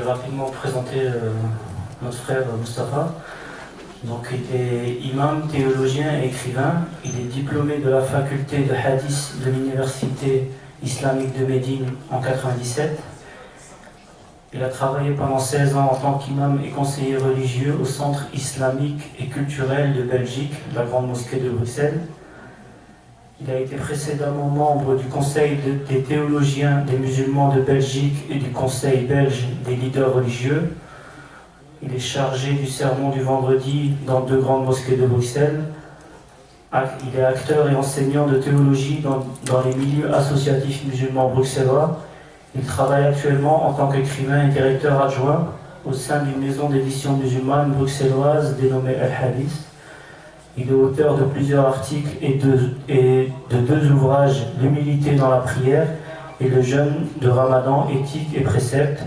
rapidement présenter notre frère Mustapha. Donc, il est imam, théologien et écrivain. Il est diplômé de la faculté de hadith de l'université islamique de Médine en 1997. Il a travaillé pendant 16 ans en tant qu'imam et conseiller religieux au Centre islamique et culturel de Belgique, la Grande Mosquée de Bruxelles. Il a été précédemment membre du Conseil des théologiens des musulmans de Belgique et du Conseil belge des leaders religieux. Il est chargé du sermon du vendredi dans 2 grandes mosquées de Bruxelles. Il est acteur et enseignant de théologie dans les milieux associatifs musulmans bruxellois. Il travaille actuellement en tant qu'écrivain et directeur adjoint au sein d'une maison d'édition musulmane bruxelloise dénommée El Hadith. Il est auteur de plusieurs articles et de 2 ouvrages, L'humilité dans la prière et le jeûne de Ramadan, éthique et préceptes.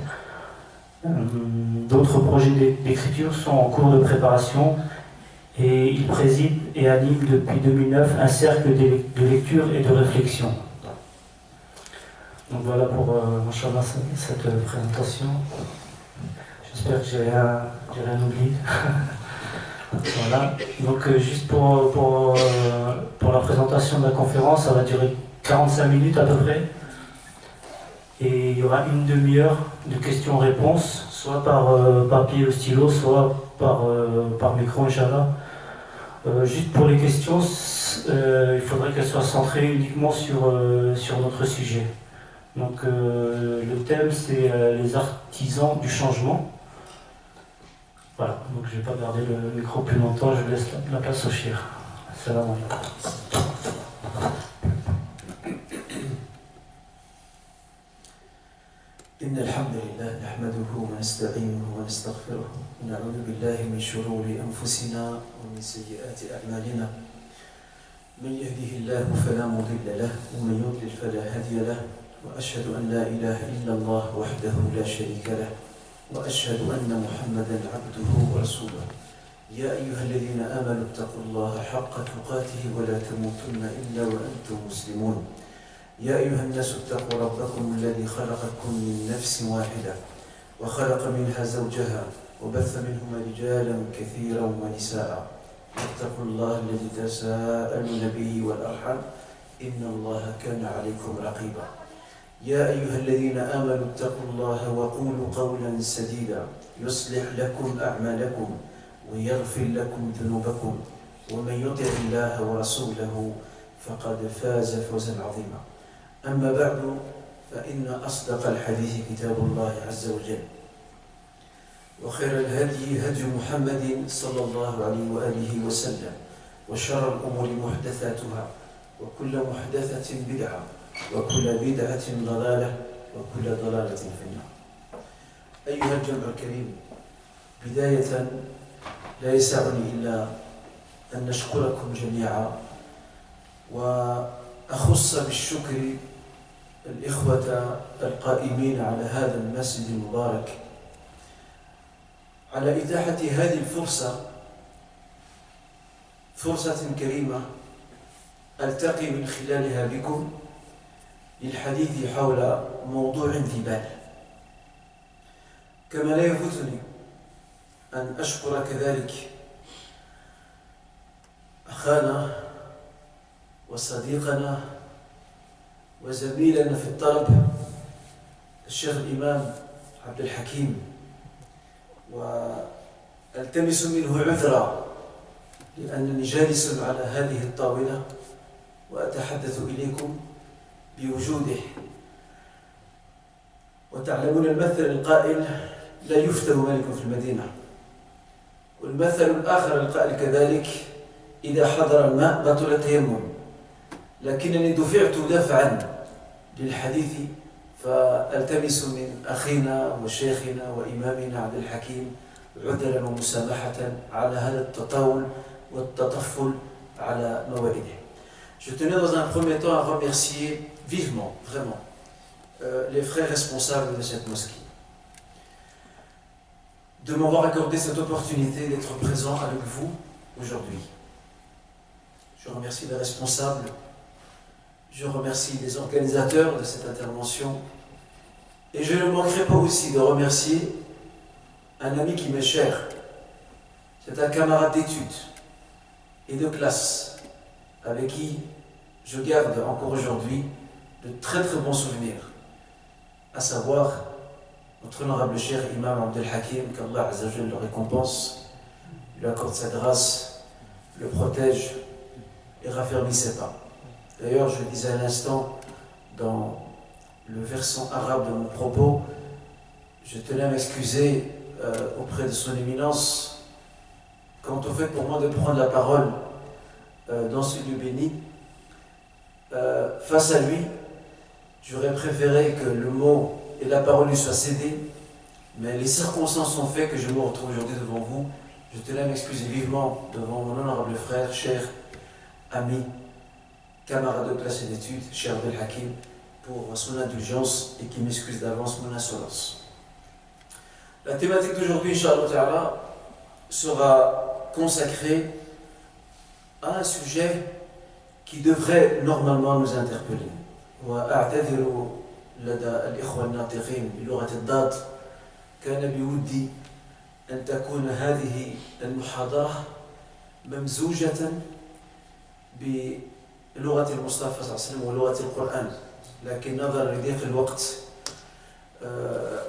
D'autres projets d'écriture sont en cours de préparation et il préside et anime depuis 2009 un cercle de lecture et de réflexion. Donc voilà pour Inch'Allah, cette présentation. J'espère que j'ai rien oublié. Voilà. Donc juste pour la présentation de la conférence, ça va durer 45 minutes à peu près. Et il y aura une demi-heure de questions-réponses, soit par papier ou stylo, soit par micro, Inch'Allah. Juste pour les questions, il faudrait qu'elles soient centrées uniquement sur notre sujet. Donc le thème c'est les artisans du changement. Voilà, donc je ne vais pas garder le micro plus longtemps, je laisse la place au shir. Salam alaikum. إن الحمد لله نحمده ونستعينه ونستغفره ونعوذ بالله من شرور أنفسنا ومن سيئات أعمالنا من يهده الله فلا مضل له ومن يضلل فلا هادي له وأشهد أن لا إله إلا الله وحده لا شريك له وأشهد أن محمدا عبده ورسوله يا أيها الذين آمنوا اتقوا الله حق تقاته ولا تموتن إلا وأنتم مسلمون يا أيها الناس اتقوا ربكم الذي خلقكم من نفس واحدة وخلق منها زوجها وبث منهما رجالا كثيرا ونساء واتقوا الله الذي تساءلون به والأرحام إن الله كان عليكم رقيبا يا أيها الذين آمنوا اتقوا الله وقولوا قولا سديدا يصلح لكم أعمالكم ويغفر لكم ذنوبكم ومن يطع الله ورسوله فقد فاز فوزا عظيما أما بعد فإن أصدق الحديث كتاب الله عز وجل وخير الهدي هدي محمد صلى الله عليه وآله وسلم وشر الأمور محدثاتها وكل محدثة بدعة وكل بدعة ضلالة وكل ضلالة في النار. أيها الجمع الكريم، بداية لا يسعني إلا أن نشكركم جميعا وأخص بالشكر الإخوة القائمين على هذا المسجد المبارك على إتاحة هذه الفرصة، فرصة كريمة ألتقي من خلالها بكم للحديث حول موضوع ذي بال. كما لا يفوتني أن أشكر كذلك أخانا وصديقنا وزميلنا في الطلب الشيخ الإمام عبد الحكيم، وألتمس منه عذرا لأنني جالس على هذه الطاولة وأتحدث إليكم بوجوده. وتعلمون المثل القائل لا يفتن ملك في المدينة، والمثل الآخر القائل كذلك إذا حضر الماء بطل التيمم. لكنني دفعت دفعا للحديث فألتمس من أخينا وشيخنا وإمامنا عبد الحكيم عذرا ومسامحة على هذا التطاول والتطفل على موائده. Je tenais dans un premier temps à remercier vivement, vraiment, les frères responsables de cette mosquée de m'avoir accordé cette opportunité d'être présent avec vous aujourd'hui. Je remercie les responsables, je remercie les organisateurs de cette intervention et je ne manquerai pas aussi de remercier un ami qui m'est cher. C'est un camarade d'études et de classe avec qui je garde encore aujourd'hui de très très bons souvenirs, à savoir notre honorable cher Imam Abdel Hakim, qu'Allah Azza wa Jalla le récompense, lui accorde sa grâce, le protège et raffermit ses pas. D'ailleurs, je le disais à l'instant, dans le versant arabe de mon propos, je tenais à m'excuser auprès de son éminence quant au fait pour moi de prendre la parole dans ce lieu béni. Face à lui, j'aurais préféré que le mot et la parole lui soient cédés, mais les circonstances ont fait que je me retrouve aujourd'hui devant vous. Je tenais à m'excuser vivement devant mon honorable frère, cher ami, camarade de classe et d'études, cher Abdel Hakim, pour son indulgence et qui m'excuse d'avance mon insolence. La thématique d'aujourd'hui, Inch'Allah, sera consacrée à un sujet qui devrait normalement nous interpeller. وأعتذر لدى الإخوة الناطقين بلغة الضاد كان بودي أن تكون هذه المحاضرة ممزوجة بلغة المصطفى صلى الله عليه وسلم ولغة القرآن، لكن نظرا لضيق الوقت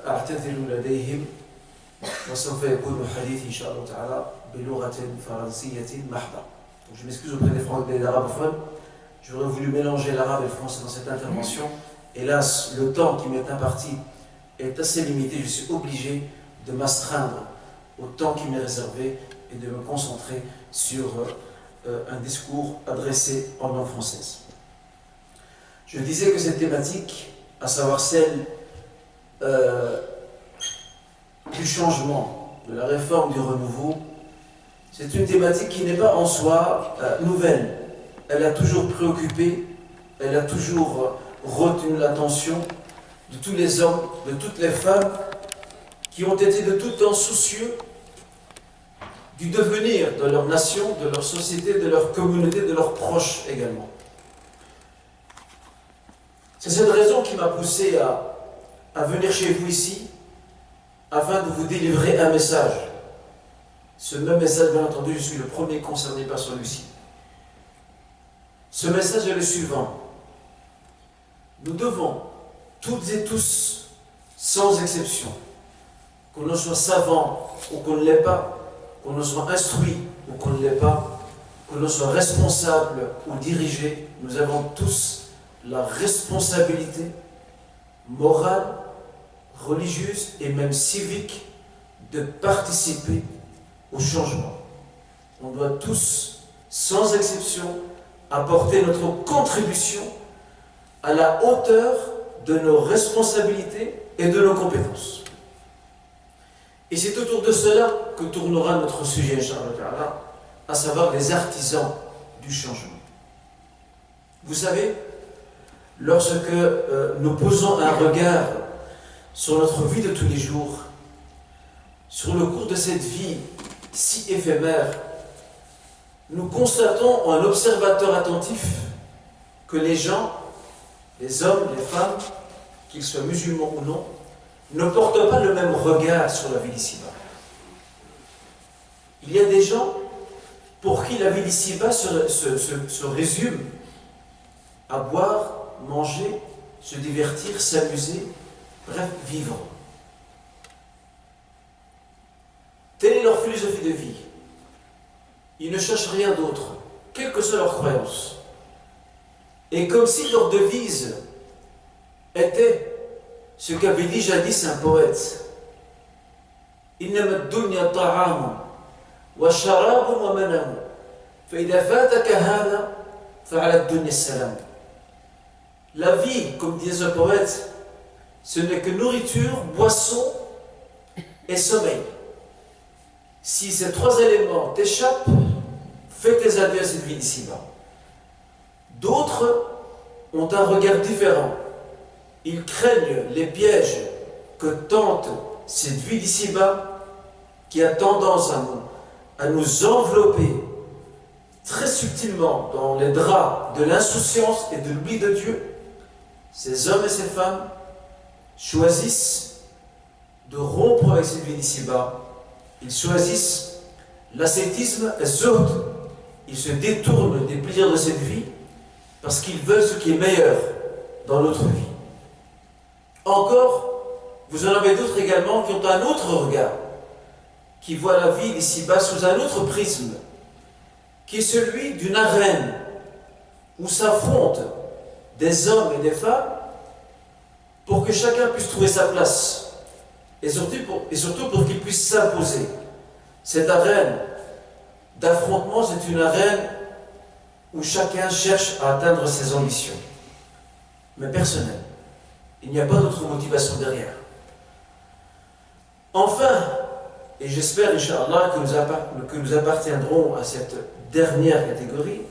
أعتذر لديهم وسوف يكون حديثي إن شاء الله تعالى بلغة فرنسية محضة. Donc je m'excuse auprès des arabophones. J'aurais voulu mélanger l'arabe et le français dans cette intervention. Hélas, le temps qui m'est imparti est assez limité. Je suis obligé de m'astreindre au temps qui m'est réservé et de me concentrer sur un discours adressé en langue française. Je disais que cette thématique, à savoir celle du changement, de la réforme, du renouveau, c'est une thématique qui n'est pas en soi nouvelle. Elle a toujours préoccupé, elle a toujours retenu l'attention de tous les hommes, de toutes les femmes qui ont été de tout temps soucieux du devenir de leur nation, de leur société, de leur communauté, de leurs proches également. C'est cette raison qui m'a poussé à venir chez vous ici afin de vous délivrer un message. Ce même message, bien entendu, je suis le premier concerné par celui-ci. Ce message est le suivant. Nous devons, toutes et tous, sans exception, qu'on ne soit savant ou qu'on ne l'est pas, qu'on ne soit instruit ou qu'on ne l'est pas, qu'on ne soit responsable ou dirigé, nous avons tous la responsabilité morale, religieuse et même civique de participer au changement. On doit tous, sans exception, apporter notre contribution à la hauteur de nos responsabilités et de nos compétences. Et c'est autour de cela que tournera notre sujet, Inch'Allah, à savoir les artisans du changement. Vous savez, lorsque nous posons un regard sur notre vie de tous les jours, sur le cours de cette vie si éphémère, nous constatons en observateur attentif que les gens, les hommes, les femmes, qu'ils soient musulmans ou non, ne portent pas le même regard sur la vie d'ici-bas. Il y a des gens pour qui la vie d'ici-bas se résume à boire, manger, se divertir, s'amuser, bref, vivre. Telle est leur philosophie de vie. Ils ne cherchent rien d'autre, quelle que soit leur croyance. Et comme si leur devise était ce qu'avait dit jadis un poète. إنما الدنيا طعام وشراب ومنام فإذا فاتك هذا فعلى الدنيا السلام. La vie, comme disait ce poète, ce n'est que nourriture, boisson et sommeil. Si ces trois éléments t'échappent, fais tes adieux à cette vie d'ici-bas. D'autres ont un regard différent. Ils craignent les pièges que tente cette vie d'ici-bas qui a tendance à nous envelopper très subtilement dans les draps de l'insouciance et de l'oubli de Dieu. Ces hommes et ces femmes choisissent de rompre avec cette vie d'ici-bas ils choisissent l'ascétisme, az-zuhd. Ils se détournent des plaisirs de cette vie parce qu'ils veulent ce qui est meilleur dans l'autre vie. Encore, vous en avez d'autres également qui ont un autre regard, qui voient la vie d'ici-bas sous un autre prisme, qui est celui d'une arène où s'affrontent des hommes et des femmes pour que chacun puisse trouver sa place et surtout pour qu'il puisse s'imposer. Cette arène d'affrontement, c'est une arène où chacun cherche à atteindre ses ambitions, mais personnelles. Il n'y a pas d'autre motivation derrière. Enfin, et j'espère, Inch'Allah, que nous appartiendrons à cette dernière catégorie,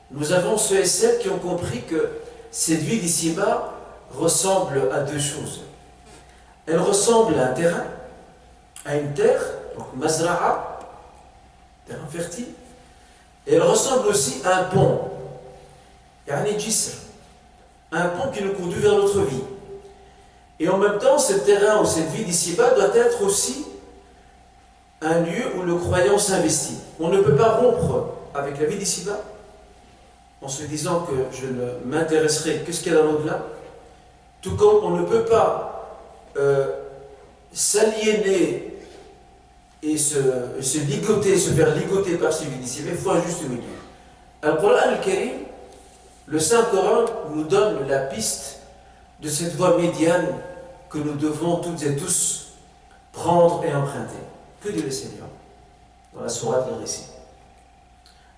nous avons ceux et celles qui ont compris que cette vie d'ici-bas ressemble à deux choses. Elle ressemble à un terrain, à une terre, donc mazra'a, terrain fertile, et elle ressemble aussi à un pont, yani jisr, un pont qui nous conduit vers notre vie. Et en même temps, ce terrain ou cette vie d'ici-bas doit être aussi un lieu où le croyant s'investit. On ne peut pas rompre avec la vie d'ici-bas en se disant que je ne m'intéresserai que ce qu'il y a dans l'au-delà, tout comme on ne peut pas s'aliéner et se ligoter, se faire ligoter par ce vie d'ici-bas. Il faut un juste milieu. Al-Qur'an al-Karim, le Saint-Coran nous donne la piste de cette voie médiane que nous devons toutes et tous prendre et emprunter. Que dit le Seigneur dans la sourate al-Récit?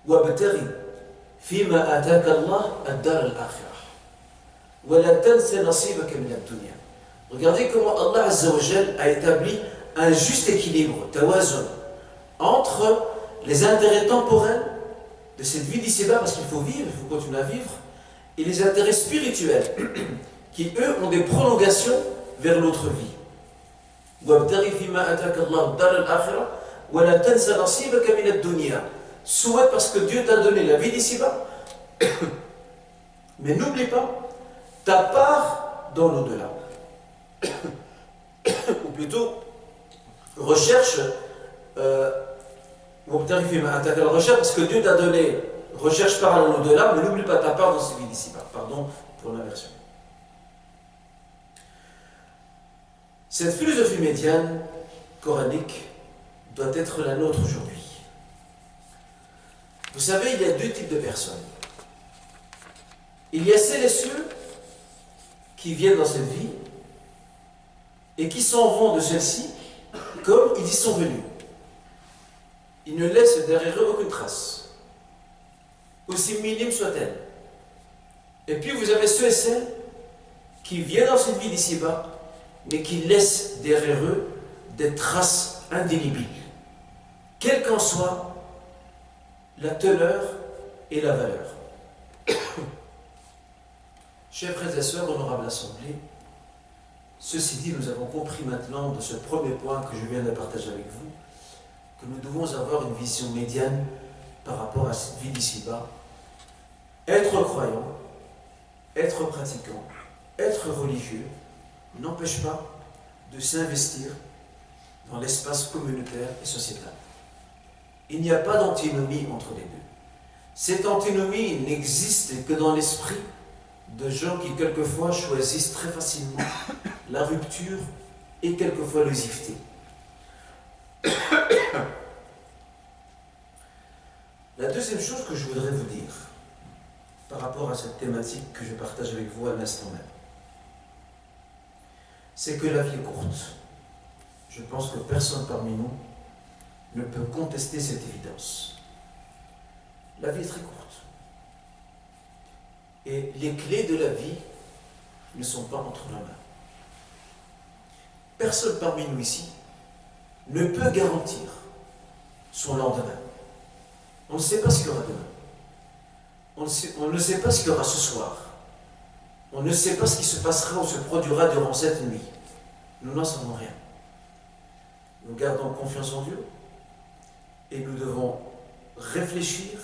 وَابْتَغِ فِيمَا آتَاكَ اللَّهُ الدَّارَ الْآخِرَةَ وَلَا تَنْسَ نَصِيبَكَ مِنَ الدُّنْيَا. Regardez comment Allah Azza wa Jal a établi un juste équilibre, tawazun, entre les intérêts temporels de cette vie d'ici-bas, parce qu'il faut vivre, il faut continuer à vivre, et les intérêts spirituels, qui eux ont des prolongations vers l'autre vie. Souhaite parce que Dieu t'a donné la vie d'ici-bas, mais n'oublie pas ta part dans l'au-delà. Ou plutôt, recherche parce que Dieu t'a donné, recherche par dans l'au-delà, mais n'oublie pas ta part dans cette vie d'ici-bas. Pardon pour l'inversion. Cette philosophie médiane coranique doit être la nôtre aujourd'hui. Vous savez, il y a deux types de personnes. Il y a celles et ceux qui viennent dans cette vie et qui s'en vont de celle-ci comme ils y sont venus. Ils ne laissent derrière eux aucune trace, aussi minime soit-elle. Et puis vous avez ceux et celles qui viennent dans cette vie d'ici-bas, mais qui laissent derrière eux des traces indélébiles, quelle qu'en soit la teneur et la valeur. Chers frères et sœurs, honorable assemblée, ceci dit, nous avons compris maintenant de ce premier point que je viens de partager avec vous, que nous devons avoir une vision médiane par rapport à cette vie d'ici-bas. Être croyant, être pratiquant, être religieux, n'empêche pas de s'investir dans l'espace communautaire et sociétal. Il n'y a pas d'antinomie entre les deux. Cette antinomie n'existe que dans l'esprit de gens qui quelquefois choisissent très facilement la rupture et quelquefois l'oisiveté. La deuxième chose que je voudrais vous dire par rapport à cette thématique que je partage avec vous à l'instant même, c'est que la vie est courte. Je pense que personne parmi nous ne peut contester cette évidence. La vie est très courte. Et les clés de la vie ne sont pas entre nos mains. Personne parmi nous ici ne peut garantir son lendemain. On ne sait pas ce qu'il y aura demain. On ne sait pas ce qu'il y aura ce soir. On ne sait pas ce qui se passera ou se produira durant cette nuit. Nous n'en savons rien. Nous gardons confiance en Dieu et nous devons réfléchir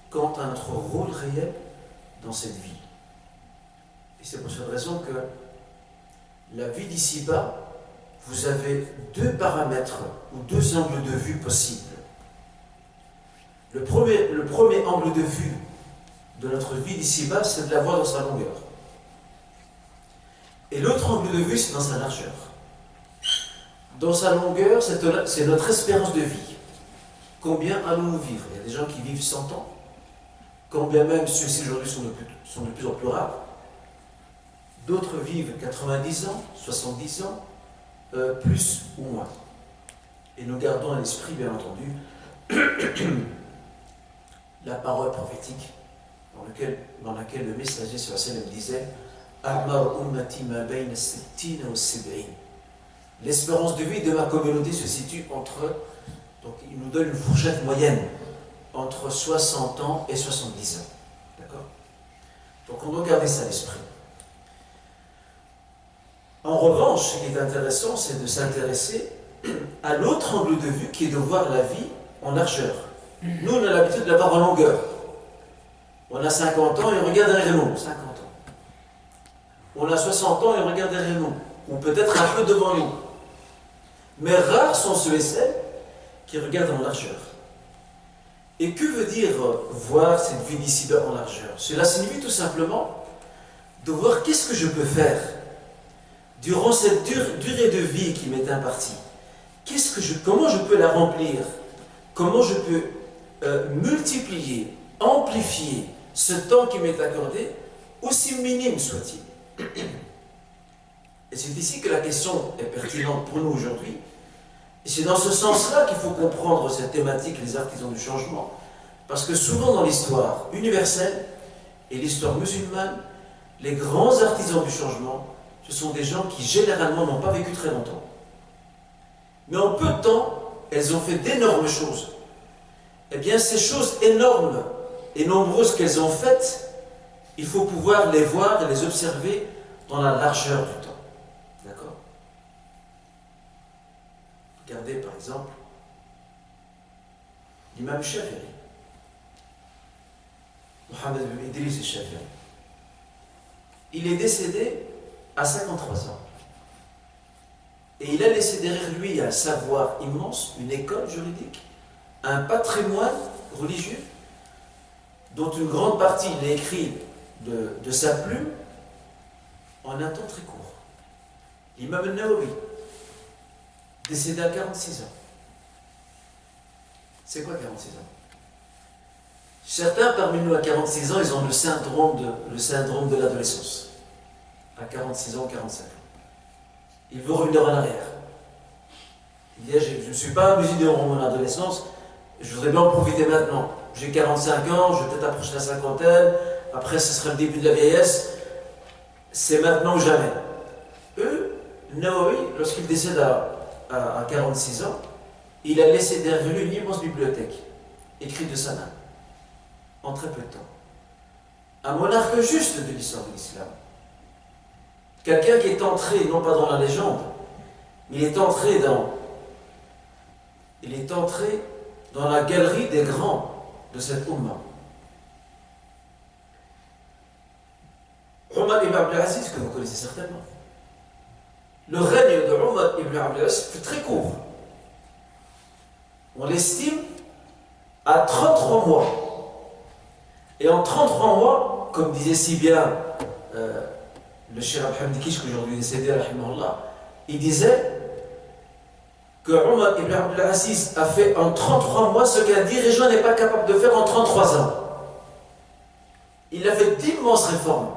quant à notre rôle réel dans cette vie. Et c'est pour cette raison que la vie d'ici-bas vous avez deux paramètres ou deux angles de vue possibles. Le premier angle de vue de notre vie d'ici-bas, c'est de la voir dans sa longueur. Et l'autre angle de vue, c'est dans sa largeur. Dans sa longueur, c'est notre espérance de vie. Combien allons-nous vivre? Il y a des gens qui vivent 100 ans. Combien même ceux-ci aujourd'hui sont de plus en plus rares. D'autres vivent 90 ans, 70 ans, plus ou moins. Et nous gardons à l'esprit, bien entendu, la parole prophétique dans laquelle le messager sur la scène disait l'espérance de vie de ma communauté se situe entre, donc il nous donne une fourchette moyenne, entre 60 ans et 70 ans. D'accord? Donc on doit garder ça à l'esprit. En revanche, ce qui est intéressant, c'est de s'intéresser à l'autre angle de vue qui est de voir la vie en largeur. Nous, on a l'habitude de la voir en longueur. On a 50 ans et on regarde derrière nous. 50 ans. On a 60 ans et on regarde derrière nous. Ou peut-être un peu devant nous. Mais rares sont ceux et celles qui regardent en largeur. Et que veut dire voir cette vie d'ici-bas en largeur? Cela signifie tout simplement de voir qu'est-ce que je peux faire durant cette durée de vie qui m'est impartie. Comment je peux la remplir? Comment je peux multiplier, amplifier ce temps qui m'est accordé, aussi minime soit-il? Et c'est ici que la question est pertinente pour nous aujourd'hui. Et c'est dans ce sens-là qu'il faut comprendre cette thématique, les artisans du changement. Parce que souvent dans l'histoire universelle et l'histoire musulmane, les grands artisans du changement, ce sont des gens qui généralement n'ont pas vécu très longtemps. Mais en peu de temps, elles ont fait d'énormes choses. Eh bien, ces choses énormes et nombreuses qu'elles ont faites, il faut pouvoir les voir et les observer dans la largeur du temps. D'accord? Regardez par exemple l'imam Shafi'i, Mohammed ibn Idriss al-Shafi'i. Il est décédé à 53 ans. Et il a laissé derrière lui un savoir immense, une école juridique, un patrimoine religieux, dont une grande partie il a écrit de sa plume en un temps très court. L'imam al-Nawawi, décédé à 46 ans. C'est quoi 46 ans? Certains parmi nous à 46 ans, ils ont le syndrome de l'adolescence. À 46 ans, 45 ans. Il veut revenir en arrière. Il dit, je ne suis pas amusé de mon adolescence, je voudrais bien en profiter maintenant. J'ai 45 ans, je vais peut-être approcher la cinquantaine, après ce sera le début de la vieillesse, c'est maintenant ou jamais. Eux, Nawawi, lorsqu'il décède à 46 ans, il a laissé derrière lui une immense bibliothèque, écrite de sa main, en très peu de temps. Un monarque juste de l'histoire de l'islam. Quelqu'un qui est entré, non pas dans la légende, mais il est entré dans la galerie des grands de cette Ummah. Omar ibn Abdel Aziz, que vous connaissez certainement. Le règne de Omar ibn Abdel Aziz fut très court. On l'estime à 33 mois. Et en 33 mois, comme disait si bien le Cheikh Abdel Kish, qu'aujourd'hui décédé, il disait que Omar ibn Abdel Aziz a fait en 33 mois ce qu'un dirigeant n'est pas capable de faire en 33 ans. Il a fait d'immenses réformes,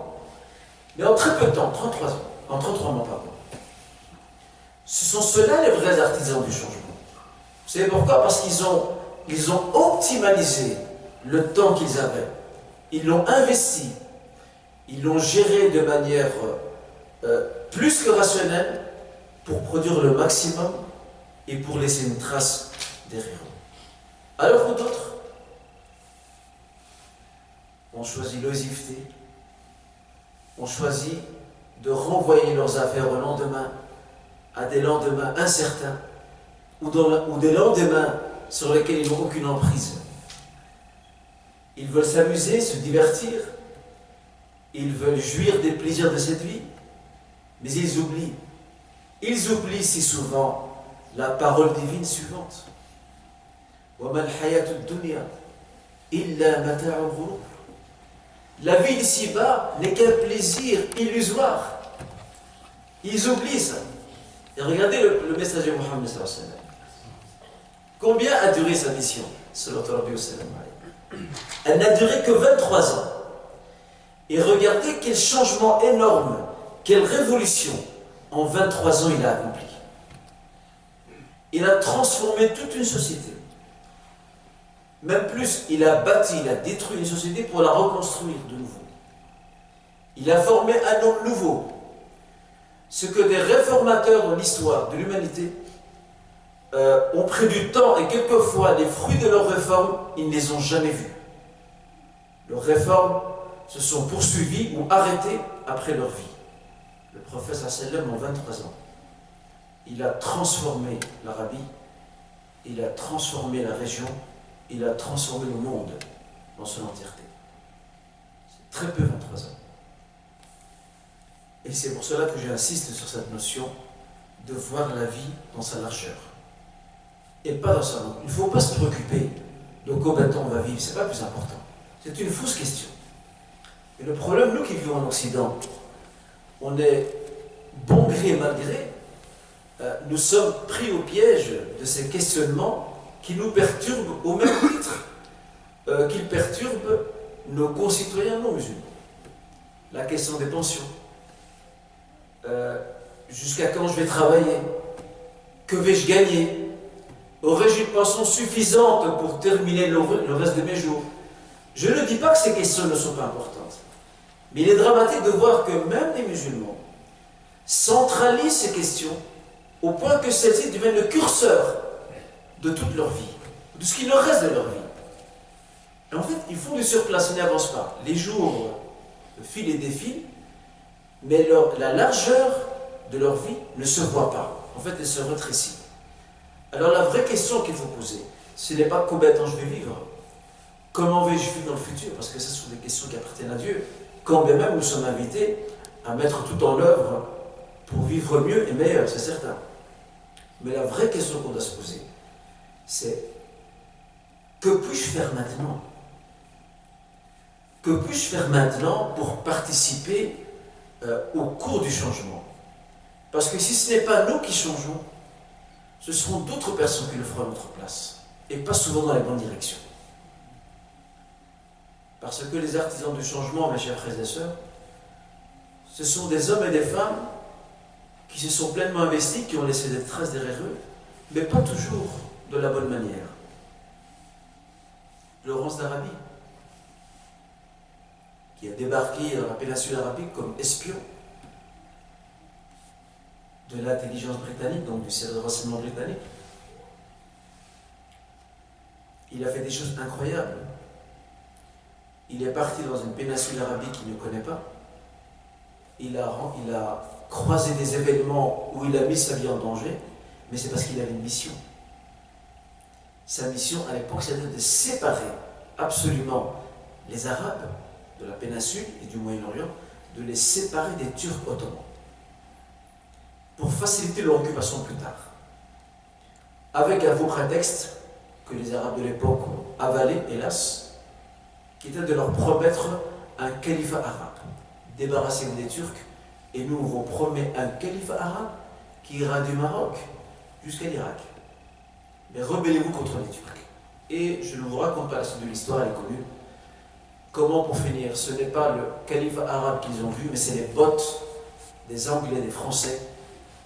mais en très peu de temps, 33 ans, en 33 mois, pardon. Ce sont ceux-là les vrais artisans du changement. Vous savez pourquoi? Parce qu'ils ont optimalisé le temps qu'ils avaient. Ils l'ont investi. Ils l'ont géré de manière plus que rationnelle pour produire le maximum et pour laisser une trace derrière eux. Alors que d'autres ont choisi l'oisiveté, ont choisi de renvoyer leurs affaires au lendemain, à des lendemains incertains, ou des lendemains sur lesquels ils n'ont aucune emprise. Ils veulent s'amuser, se divertir, ils veulent jouir des plaisirs de cette vie, mais ils oublient Ils oublient si souvent la parole divine suivante. وَمَا الْحَيَاةُ الدُّنْيَا إِلَّا مَتَاعُ الْغُرُورِ. La vie d'ici-bas n'est qu'un plaisir illusoire. Ils oublient ça. Et regardez le messager Mohammed sallallahu alayhi wa sallam. Combien a duré sa mission? Elle n'a duré que 23 ans. Et regardez quel changement énorme, quelle révolution en 23 ans il a accompli. Il a transformé toute une société. Même plus, il a bâti, il a détruit une société pour la reconstruire de nouveau. Il a formé un homme nouveau. Ce que des réformateurs dans l'histoire de l'humanité ont pris du temps et quelquefois les fruits de leurs réformes, ils ne les ont jamais vus. Leurs réformes se sont poursuivies ou arrêtées après leur vie. Le prophète sallam en 23 ans, il a transformé l'Arabie, il a transformé la région, il a transformé le monde dans son entièreté. C'est très peu 23 ans. Et c'est pour cela que j'insiste sur cette notion de voir la vie dans sa largeur. Et pas dans sa longueur. Il ne faut pas se préoccuper de combien de temps on va vivre, ce n'est pas le plus important. C'est une fausse question. Et le problème, nous qui vivons en Occident, on est bon gré et mal gré, nous sommes pris au piège de ces questionnements qui nous perturbent au même titre qu'ils perturbent nos concitoyens non musulmans. La question des pensions. Jusqu'à quand je vais travailler? Que vais-je gagner? Aurais-je une pension suffisante pour terminer le reste de mes jours? Je ne dis pas que ces questions ne sont pas importantes. Mais il est dramatique de voir que même les musulmans centralisent ces questions au point que celles-ci deviennent le curseur de toute leur vie, de ce qu'il leur reste de leur vie. Et en fait, ils font du surplace, ils n'avancent pas. Les jours filent et défilent, mais la largeur de leur vie ne se voit pas. En fait, elle se rétrécit. Alors la vraie question qu'il faut poser, ce n'est pas combien de temps je vais vivre, comment vais-je vivre dans le futur, parce que ce sont des questions qui appartiennent à Dieu. Quand bien même nous sommes invités à mettre tout en œuvre pour vivre mieux et meilleur, c'est certain. Mais la vraie question qu'on doit se poser, c'est que puis-je faire maintenant? Que puis-je faire maintenant pour participer au cours du changement? Parce que si ce n'est pas nous qui changeons, ce seront d'autres personnes qui le feront à notre place, et pas souvent dans la bonne direction. Parce que les artisans du changement, mes chers frères et sœurs, ce sont des hommes et des femmes qui se sont pleinement investis, qui ont laissé des traces derrière eux, mais pas toujours de la bonne manière. Laurence d'Arabie, qui a débarqué dans la péninsule arabique comme espion de l'intelligence britannique, donc du service de renseignement britannique. Il a fait des choses incroyables. Il est parti dans une péninsule arabique qu'il ne connaît pas. Il a croisé des événements où il a mis sa vie en danger, mais c'est parce qu'il avait une mission. Sa mission à l'époque, c'était de séparer absolument les Arabes de la péninsule et du Moyen-Orient, de les séparer des Turcs ottomans, pour faciliter leur occupation plus tard. Avec un faux prétexte que les Arabes de l'époque ont avalé, hélas, qui était de leur promettre un califat arabe. Débarrassez-vous des Turcs et nous vous promet un califat arabe qui ira du Maroc jusqu'à l'Irak. Mais rebellez-vous contre les Turcs. Et je ne vous raconte pas la suite de l'histoire, elle est connue. Comment, pour finir, ce n'est pas le califat arabe qu'ils ont vu, mais c'est les bottes des Anglais, des Français,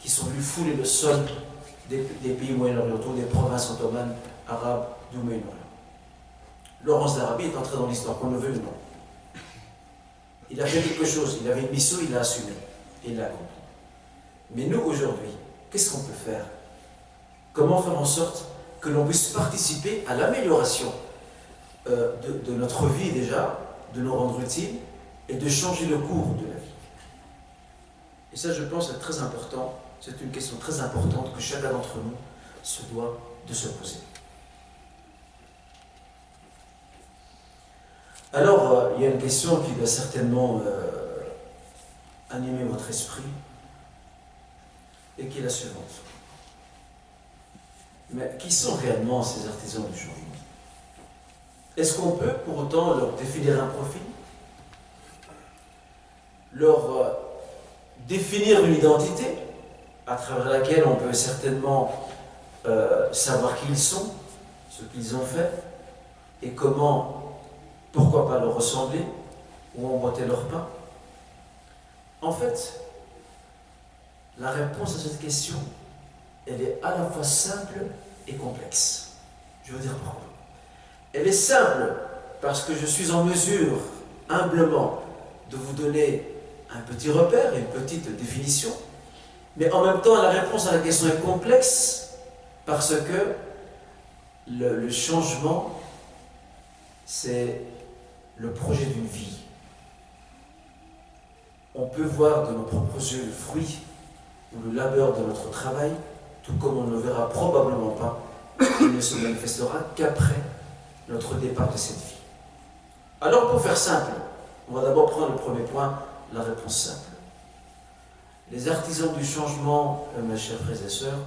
qui sont venus fouler le sol des pays moyen-orientaux, des provinces ottomanes arabes du Moyen-Orient. Laurence d'Arabie est entré dans l'histoire, qu'on le veut ou non. Il a fait quelque chose, il avait une mission, il l'a assumée, et il l'a accompli. Mais nous, aujourd'hui, qu'est-ce qu'on peut faire? Comment faire en sorte que l'on puisse participer à l'amélioration de notre vie déjà, de nous rendre utiles, et de changer le cours de la vie? Et ça, je pense, c'est très important. C'est une question très importante que chacun d'entre nous se doit de se poser. Alors, il y a une question qui doit certainement animer votre esprit. et qui est la suivante. Mais qui sont réellement ces artisans du changement? Est-ce qu'on peut pour autant leur définir un profil? Leur définir une identité à travers laquelle on peut certainement savoir qui ils sont, ce qu'ils ont fait, et comment, pourquoi pas leur ressembler, ou emboîter leur pas? En fait, la réponse à cette question, elle est à la fois simple et complexe. Je veux dire pourquoi. Elle est simple parce que je suis en mesure, humblement, de vous donner un petit repère, une petite définition, mais en même temps, la réponse à la question est complexe parce que le changement, c'est le projet d'une vie. On peut voir de nos propres yeux le fruit ou le labeur de notre travail, tout comme on ne le verra probablement pas, il ne se manifestera qu'après notre départ de cette vie. Alors pour faire simple, on va d'abord prendre le premier point, la réponse simple. Les artisans du changement, mes chers frères et sœurs,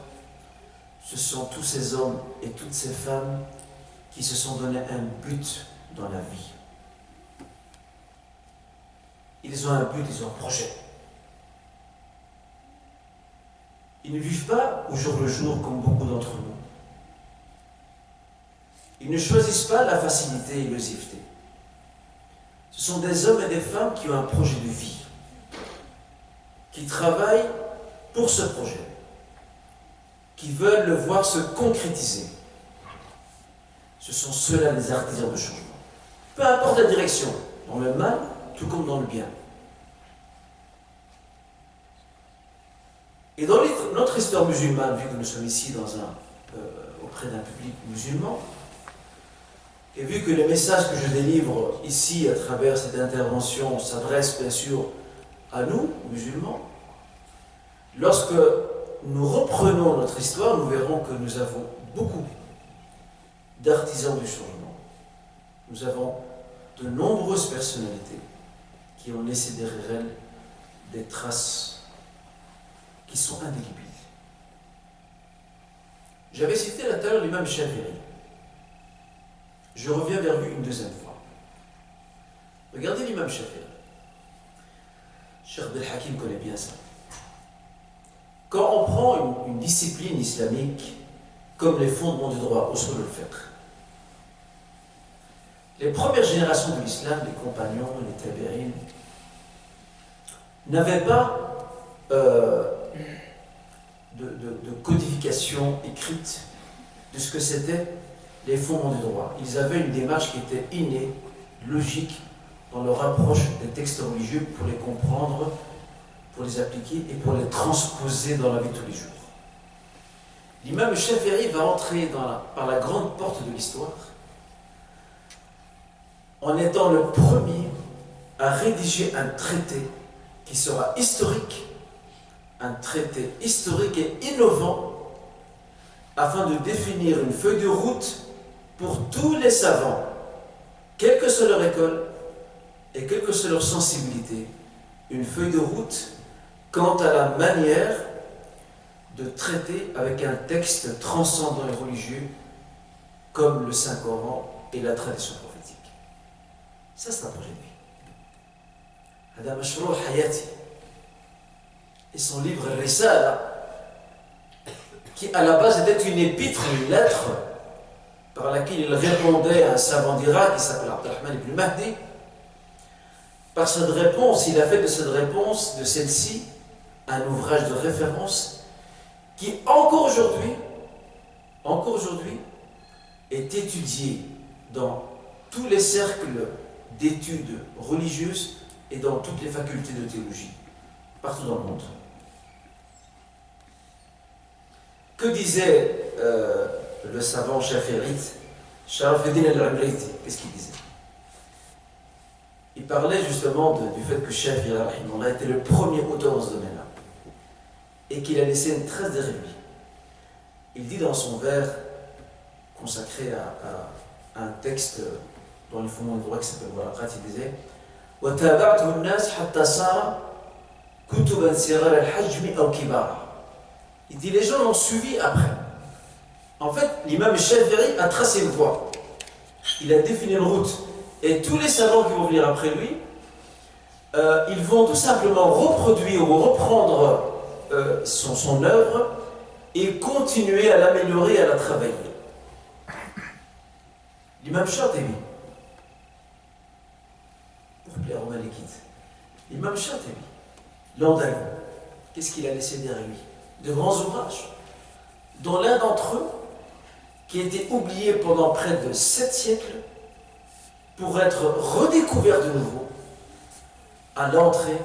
ce sont tous ces hommes et toutes ces femmes qui se sont donné un but dans la vie. Ils ont un but, ils ont un projet. Ils ne vivent pas au jour le jour comme beaucoup d'entre nous. Ils ne choisissent pas la facilité et l'oisiveté. Ce sont des hommes et des femmes qui ont un projet de vie, qui travaillent pour ce projet, qui veulent le voir se concrétiser. Ce sont ceux-là les artisans de changement. Peu importe la direction, dans le mal, tout comme dans le bien. Et dans notre histoire musulmane, vu que nous sommes ici auprès d'un public musulman, et vu que les messages que je délivre ici à travers cette intervention s'adressent bien sûr à nous, musulmans, lorsque nous reprenons notre histoire, nous verrons que nous avons beaucoup d'artisans du changement. Nous avons de nombreuses personnalités qui ont laissé derrière elles des traces qui sont indélébiles. J'avais cité tout à l'heure l'imam Shafi'i. Je reviens vers lui une deuxième fois. Regardez l'imam Shafi'i. Cheikh Abdel Hakim connaît bien ça. Quand on prend une discipline islamique comme les fondements du droit, usul al-fiqh, les premières générations de l'islam, les compagnons, les tabi'in, n'avaient pas de codification écrite de ce que c'était les fondements du droit. Ils avaient une démarche qui était innée, logique, dans leur approche des textes religieux pour les comprendre, pour les appliquer et pour les transposer dans la vie de tous les jours. L'imam Shafi'i va entrer par la grande porte de l'histoire en étant le premier à rédiger un traité qui sera historique, un traité historique et innovant afin de définir une feuille de route pour tous les savants, quelle que soit leur école et quelle que soit leur sensibilité, une feuille de route quant à la manière de traiter avec un texte transcendant et religieux comme le Saint-Coran et la tradition prophétique. Ça, c'est un projet de vie. Hada Mashrou' Hayati. Et son livre Risala, qui à la base était une épître, une lettre, par laquelle il répondait à un savant d'Irak qui s'appelle Abdelrahman ibn Mahdi. Par cette réponse, il a fait de cette réponse, de celle-ci, un ouvrage de référence qui, encore aujourd'hui, est étudié dans tous les cercles d'études religieuses et dans toutes les facultés de théologie, partout dans le monde. Que disait le savant chaférite Sharafuddin al-Umrayti? Qu'est-ce qu'il disait? Il parlait justement du fait que Shafi'i était le premier auteur dans ce domaine-là et qu'il a laissé une trace derrière lui. Il dit dans son vers consacré à un texte dans les fondements du droit qui s'appelle Waraqat, il disait وَتَابَعْتُ النَّاسِ حَتَّى صَارَ كُتُبًا صِغَارَ الْحَجْمِ أَوْ كِبَارًا. Il dit les gens l'ont suivi après. En fait, l'imam Shafi'i a tracé une voie. Il a défini une route. Et tous les savants qui vont venir après lui, ils vont tout simplement reproduire ou reprendre son œuvre et continuer à l'améliorer et à la travailler. L'imam Shatibi, pour plaire aux Malikites, l'imam Shatibi, l'Andalou, qu'est-ce qu'il a laissé derrière lui? De grands ouvrages, dont l'un d'entre eux, qui a été oublié pendant près de 7 siècles, pour être redécouvert de nouveau à l'entrée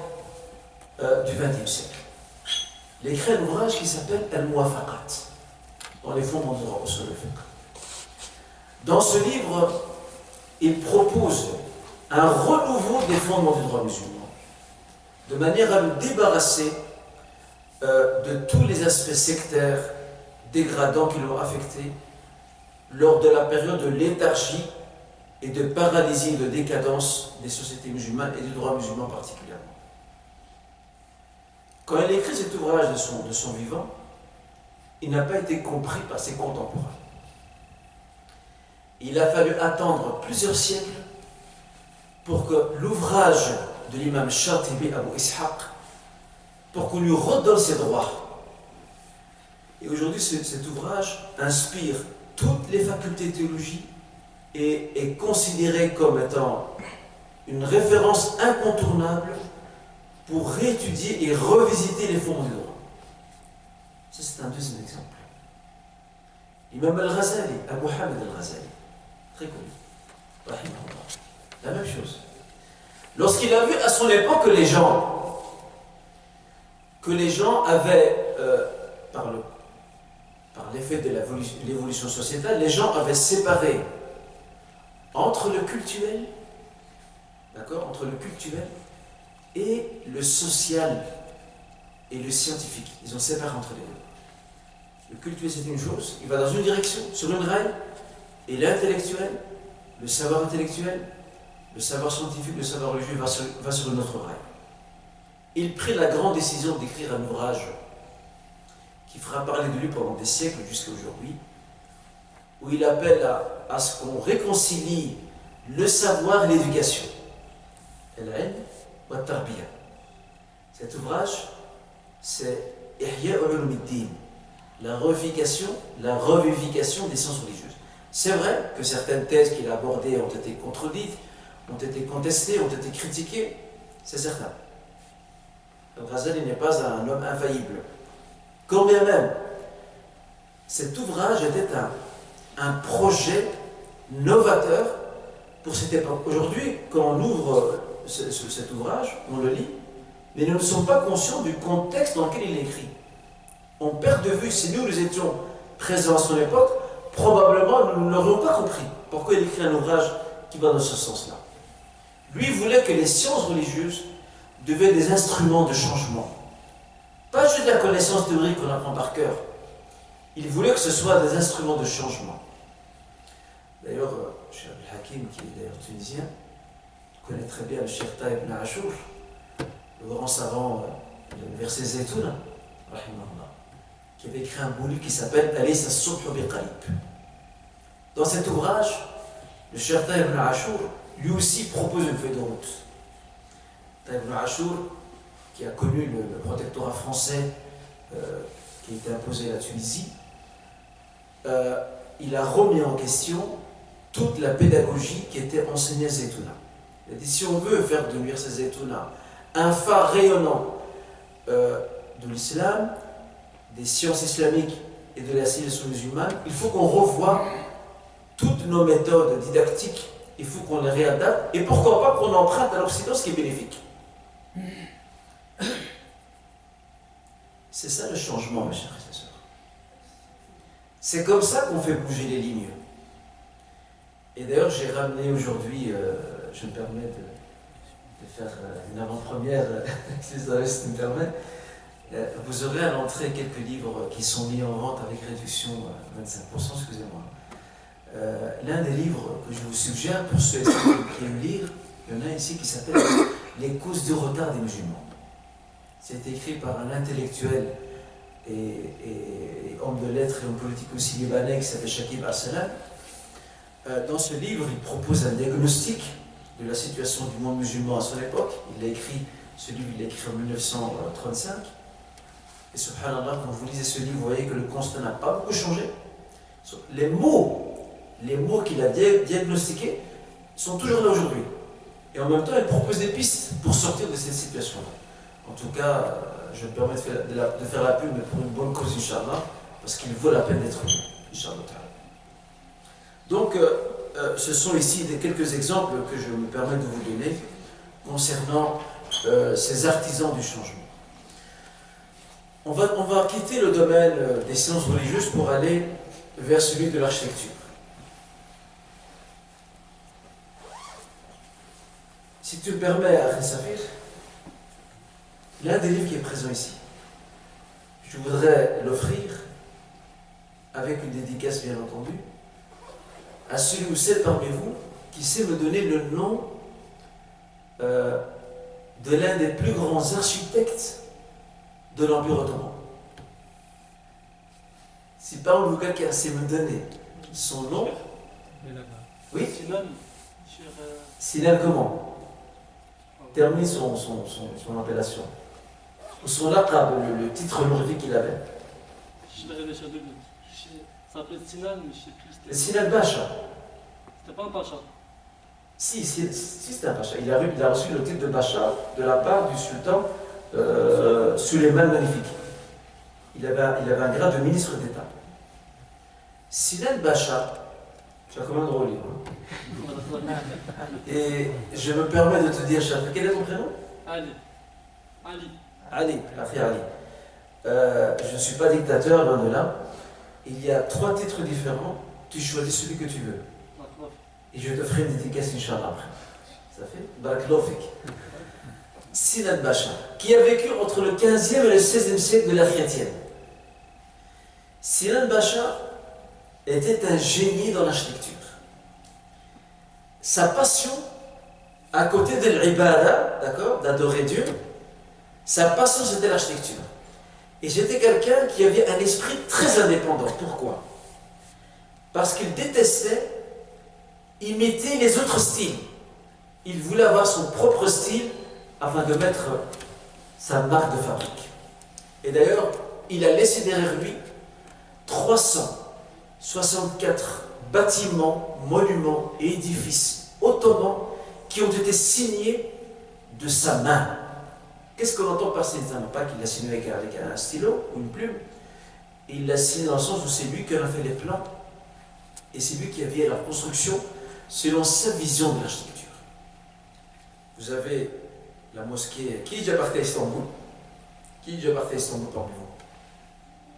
du XXe siècle. Il a écrit un ouvrage qui s'appelle Al-Muwafaqat, dans les fondements du droit usul al-fiqh. Dans ce livre, il propose un renouveau des fondements du droit musulman, de manière à nous débarrasser de tous les aspects sectaires dégradants qui l'ont affecté lors de la période de léthargie et de paralysie et de décadence des sociétés musulmanes et du droit musulman particulièrement. Quand il a écrit cet ouvrage de son vivant, il n'a pas été compris par ses contemporains. Il a fallu attendre plusieurs siècles pour que l'ouvrage de l'imam Shatibi Abu Ishaq, pour qu'on lui redonne ses droits. Et aujourd'hui, cet ouvrage inspire toutes les facultés de théologie et est considéré comme étant une référence incontournable pour réétudier et revisiter les fondements du droit. Ça, c'est un deuxième exemple. L'imam Al-Ghazali, Abu Hamid Al-Ghazali, très connu, rahimahullah, la même chose. Lorsqu'il a vu à son époque que les gens avaient, par l'effet de l'évolution sociétale, les gens avaient séparé entre le cultuel, d'accord, entre le cultuel et le social et le scientifique. Ils ont séparé entre les deux. Le cultuel, c'est une chose, il va dans une direction, sur une raille, et l'intellectuel, le savoir intellectuel, le savoir scientifique, le savoir religieux va sur une autre raille. Il prit la grande décision d'écrire un ouvrage qui fera parler de lui pendant des siècles jusqu'à aujourd'hui, où il appelle à ce qu'on réconcilie le savoir et l'éducation. El-ilm wa tarbiya. Cet ouvrage, c'est Ihya Ulumuddin, la revivification des sciences religieuses. C'est vrai que certaines thèses qu'il a abordées ont été contredites, ont été contestées, ont été critiquées, c'est certain. Al-Ghazali n'est pas un homme infaillible. Quand bien même, cet ouvrage était un projet novateur pour cette époque. Aujourd'hui, quand on ouvre cet ouvrage, on le lit, mais nous ne sommes pas conscients du contexte dans lequel il est écrit. On perd de vue, si nous étions présents à son époque, probablement nous n'aurions pas compris pourquoi il écrit un ouvrage qui va dans ce sens-là. Lui voulait que les sciences religieuses deviennent des instruments de changement. Pas juste la connaissance théorique qu'on apprend par cœur. Il voulait que ce soit des instruments de changement. D'ailleurs, Cheikh Abdel Hakim, qui est d'ailleurs tunisien, connaît très bien le Cheikh Taïb ibn Ashur, le grand savant de l'université Zaytouna, qui avait écrit un beau livre qui s'appelle Alaysa as-subhu biqalib. Dans cet ouvrage, le Cheikh Taïb ibn Ashur lui aussi propose une feuille de route. Taïb ibn Ashur, qui a connu le protectorat français qui a été imposé à la Tunisie, il a remis en question toute la pédagogie qui était enseignée à Zaytouna. Il a dit, si on veut faire de l'université Zaytouna un phare rayonnant de l'islam, des sciences islamiques et de la civilisation musulmane, il faut qu'on revoie toutes nos méthodes didactiques, il faut qu'on les réadapte, et pourquoi pas qu'on emprunte à l'Occident ce qui est bénéfique. C'est ça le changement, mes chers frères et sœurs. C'est comme ça qu'on fait bouger les lignes. Et d'ailleurs, j'ai ramené aujourd'hui, je me permets de faire une avant-première, si ça me permet. Vous aurez à l'entrée quelques livres qui sont mis en vente avec réduction 25%, excusez-moi. L'un des livres que je vous suggère pour ceux qui aiment lire, il y en a ici qui s'appelle Les causes du retard des musulmans. C'est écrit par un intellectuel et homme de lettres et homme politique aussi libanais qui s'appelle Shakib Arsalan. Dans ce livre, il propose un diagnostic de la situation du monde musulman à son époque. Ce livre, il l'a écrit en 1935. Et subhanallah, quand vous lisez ce livre, vous voyez que le constat n'a pas beaucoup changé. Les mots qu'il a diagnostiqués sont toujours là aujourd'hui. Et en même temps, il propose des pistes pour sortir de cette situation-là. En tout cas, je me permets de faire la pub, mais pour une bonne cause, Inch'Allah, parce qu'il vaut la peine d'être lu, Inch'Allah. Donc, ce sont ici quelques exemples que je me permets de vous donner concernant ces artisans du changement. On va quitter le domaine des sciences religieuses pour aller vers celui de l'architecture. Si tu me permets, Akhi Safir, l'un des livres qui est présent ici, je voudrais l'offrir avec une dédicace bien entendu à celui ou celle parmi vous qui sait me donner le nom de l'un des plus grands architectes de l'Empire ottoman. Si parmi vous quelqu'un sait me donner son nom, oui, Sinan comment? Termine son appellation. Ou son laqab, le titre honorifique qu'il avait. Ça s'appelait Sinan, mais je sais plus. Sinan Bacha. C'était pas un pacha. Si c'était un pacha. Il a reçu le titre de Bacha de la part du sultan Suleiman Magnifique. Il avait un grade de ministre d'État. Sinan Bacha, tu as combien de livres? Et je me permets de te dire, Chef, quel est ton prénom? Ali. Ali, je ne suis pas dictateur, loin de là. Il y a 3 titres différents. Tu choisis celui que tu veux. Et je te ferai une dédicace, Inch'Allah, après. Ça fait Barakallahu fik. Sinan Bacha, qui a vécu entre le 15e et le 16e siècle de l'ère chrétienne. Sinan Bacha était un génie dans l'architecture. Sa passion, à côté de l'ibada, d'accord, d'adorer Dieu, sa passion c'était l'architecture. Et c'était quelqu'un qui avait un esprit très indépendant. Pourquoi? Parce qu'il détestait imiter les autres styles. Il voulait avoir son propre style afin de mettre sa marque de fabrique. Et d'ailleurs, il a laissé derrière lui 364 bâtiments, monuments et édifices ottomans qui ont été signés de sa main. Qu'est-ce qu'on entend par ces mains? Pas qu'il l'a signé avec un stylo ou une plume. Il l'a signé dans le sens où c'est lui qui en a fait les plans et c'est lui qui a vu la construction selon sa vision de l'architecture. Vous avez la mosquée. Qui est déjà parti à Istanbul? Qui est déjà parti à Istanbul parmi vous?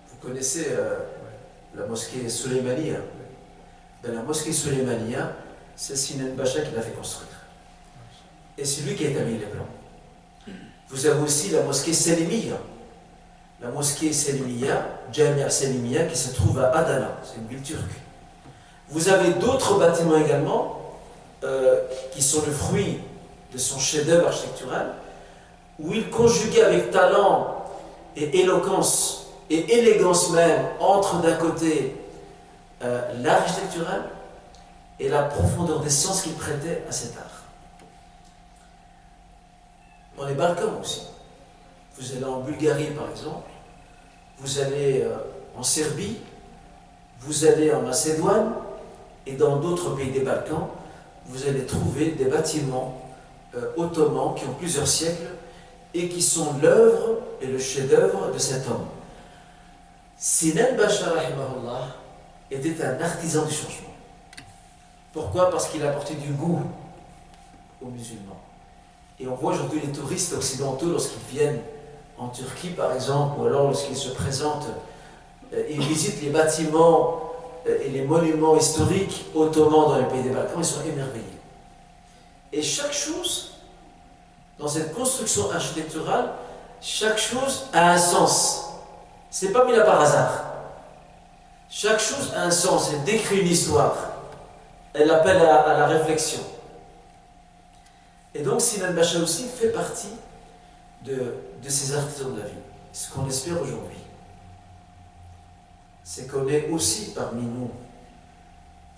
Vous connaissez la mosquée Suleymaniya? La mosquée Suleymaniya, c'est Sinan Bacha qui l'a fait construire. Et c'est lui qui a établi les plans. Vous avez aussi la mosquée Selimiya. La mosquée Selimiya, Jamia Selimiya, qui se trouve à Adana, c'est une ville turque. Vous avez d'autres bâtiments également qui sont le fruit de son chef-d'œuvre architectural, où il conjuguait avec talent et éloquence et élégance même entre d'un côté l'art architectural et la profondeur des sens qu'il prêtait à cet art. Dans les Balkans aussi. Vous allez en Bulgarie par exemple, vous allez en Serbie, vous allez en Macédoine et dans d'autres pays des Balkans, vous allez trouver des bâtiments ottomans qui ont plusieurs siècles et qui sont l'œuvre et le chef-d'œuvre de cet homme. Sinan Bacha rahimahullah était un artisan du changement. Pourquoi? Parce qu'il a apporté du goût aux musulmans. Et on voit aujourd'hui les touristes occidentaux, lorsqu'ils viennent en Turquie par exemple, ou alors lorsqu'ils se présentent, ils visitent les bâtiments et les monuments historiques ottomans dans les pays des Balkans, ils sont émerveillés. Et chaque chose, dans cette construction architecturale, chaque chose a un sens. Ce n'est pas mis là par hasard. Chaque chose a un sens, elle décrit une histoire. Elle appelle à la réflexion. Et donc Sinan Bacha aussi fait partie de ces artisans de la vie. Ce qu'on espère aujourd'hui. c'est qu'on est aussi parmi nous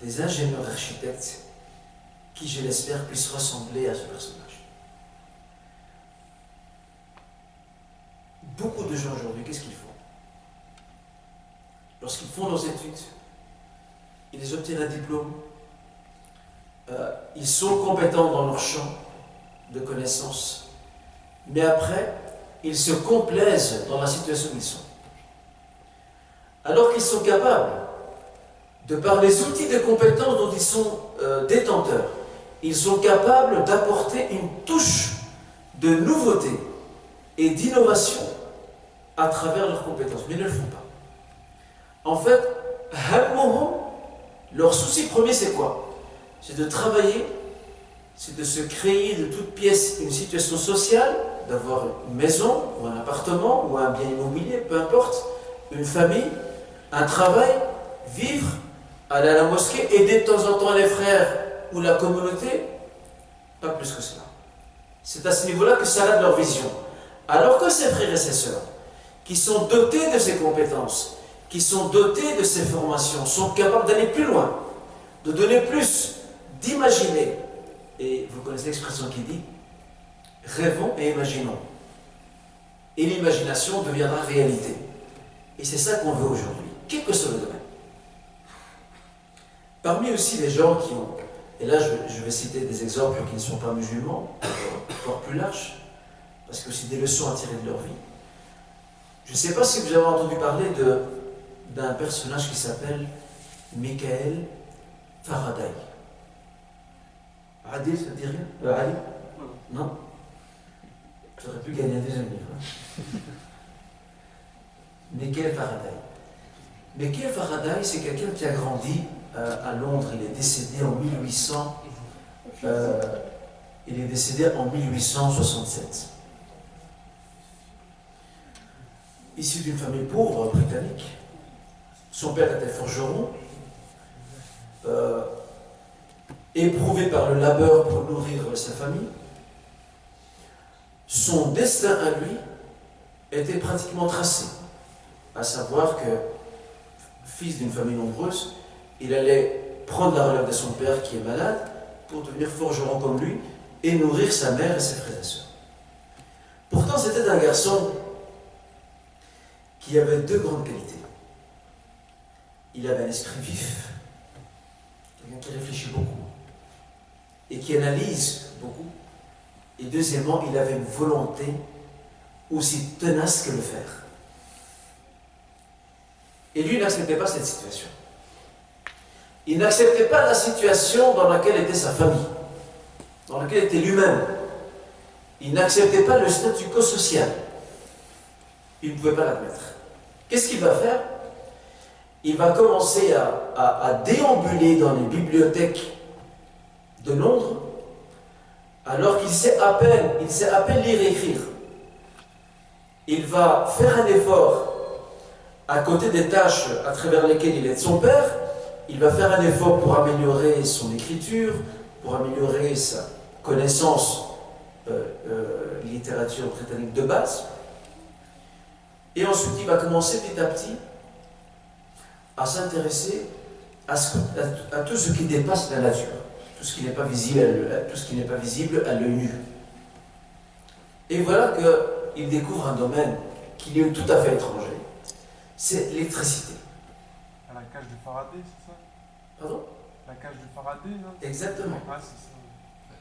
des ingénieurs architectes qui, je l'espère, puissent ressembler à ce personnage. Beaucoup de gens aujourd'hui, qu'est-ce qu'ils font? Lorsqu'ils font leurs études, ils obtiennent un diplôme, ils sont compétents dans leur champ de connaissances, mais après, ils se complaisent dans la situation où ils sont. Alors qu'ils sont capables, de par les outils de compétences dont ils sont détenteurs, ils sont capables d'apporter une touche de nouveauté et d'innovation à travers leurs compétences, mais ils ne le font pas. En fait, leur souci premier, c'est quoi? C'est de travailler, c'est de se créer de toutes pièces une situation sociale, d'avoir une maison, ou un appartement, ou un bien immobilier, peu importe, une famille, un travail, vivre, aller à la mosquée, aider de temps en temps les frères ou la communauté, pas plus que cela. C'est à ce niveau-là que s'arrête leur vision. Alors que ces frères et ces sœurs, qui sont dotés de ces compétences, qui sont dotés de ces formations, sont capables d'aller plus loin, de donner plus, d'imaginer. Et vous connaissez l'expression qui dit « rêvons et imaginons ». Et l'imagination deviendra réalité. Et c'est ça qu'on veut aujourd'hui, quel que soit le domaine. Parmi aussi les gens qui ont, et là je vais citer des exemples qui ne sont pas musulmans, encore plus larges, parce que c'est des leçons à tirer de leur vie. Je ne sais pas si vous avez entendu parler d'un personnage qui s'appelle Michael Faraday. Adil, ça ne dit rien? Ali? Non? J'aurais pu gagner un deuxième livre. Michael Faraday. Michael Faraday, c'est quelqu'un qui a grandi à Londres. Il est décédé en 1867. Issu d'une famille pauvre britannique. Son père était forgeron, éprouvé par le labeur pour nourrir sa famille. Son destin à lui était pratiquement tracé, à savoir que, fils d'une famille nombreuse, il allait prendre la relève de son père qui est malade pour devenir forgeron comme lui et nourrir sa mère et ses frères et sœurs. Pourtant, c'était un garçon qui avait deux grandes qualités. Il avait un esprit vif, quelqu'un qui réfléchit beaucoup et qui analyse beaucoup. Et deuxièmement, il avait une volonté aussi tenace que le fer. Et lui n'acceptait pas cette situation. Il n'acceptait pas la situation dans laquelle était sa famille, dans laquelle était lui-même. Il n'acceptait pas le statu quo social. Il ne pouvait pas l'admettre. Qu'est-ce qu'il va faire? Il va commencer à déambuler dans les bibliothèques de Londres, alors qu'il sait à peine lire et écrire. Il va faire un effort à côté des tâches à travers lesquelles il aide son père. Il va faire un effort pour améliorer son écriture, pour améliorer sa connaissance littérature britannique de base. Et ensuite, il va commencer petit à petit à s'intéresser à tout ce qui dépasse la nature, tout ce qui n'est pas visible à l'œil nu. Et voilà qu'il découvre un domaine qui lui est tout à fait étranger, c'est l'électricité. À la cage de Faraday, c'est ça? Pardon? La cage de Faraday, non? Exactement. Ah, c'est ça.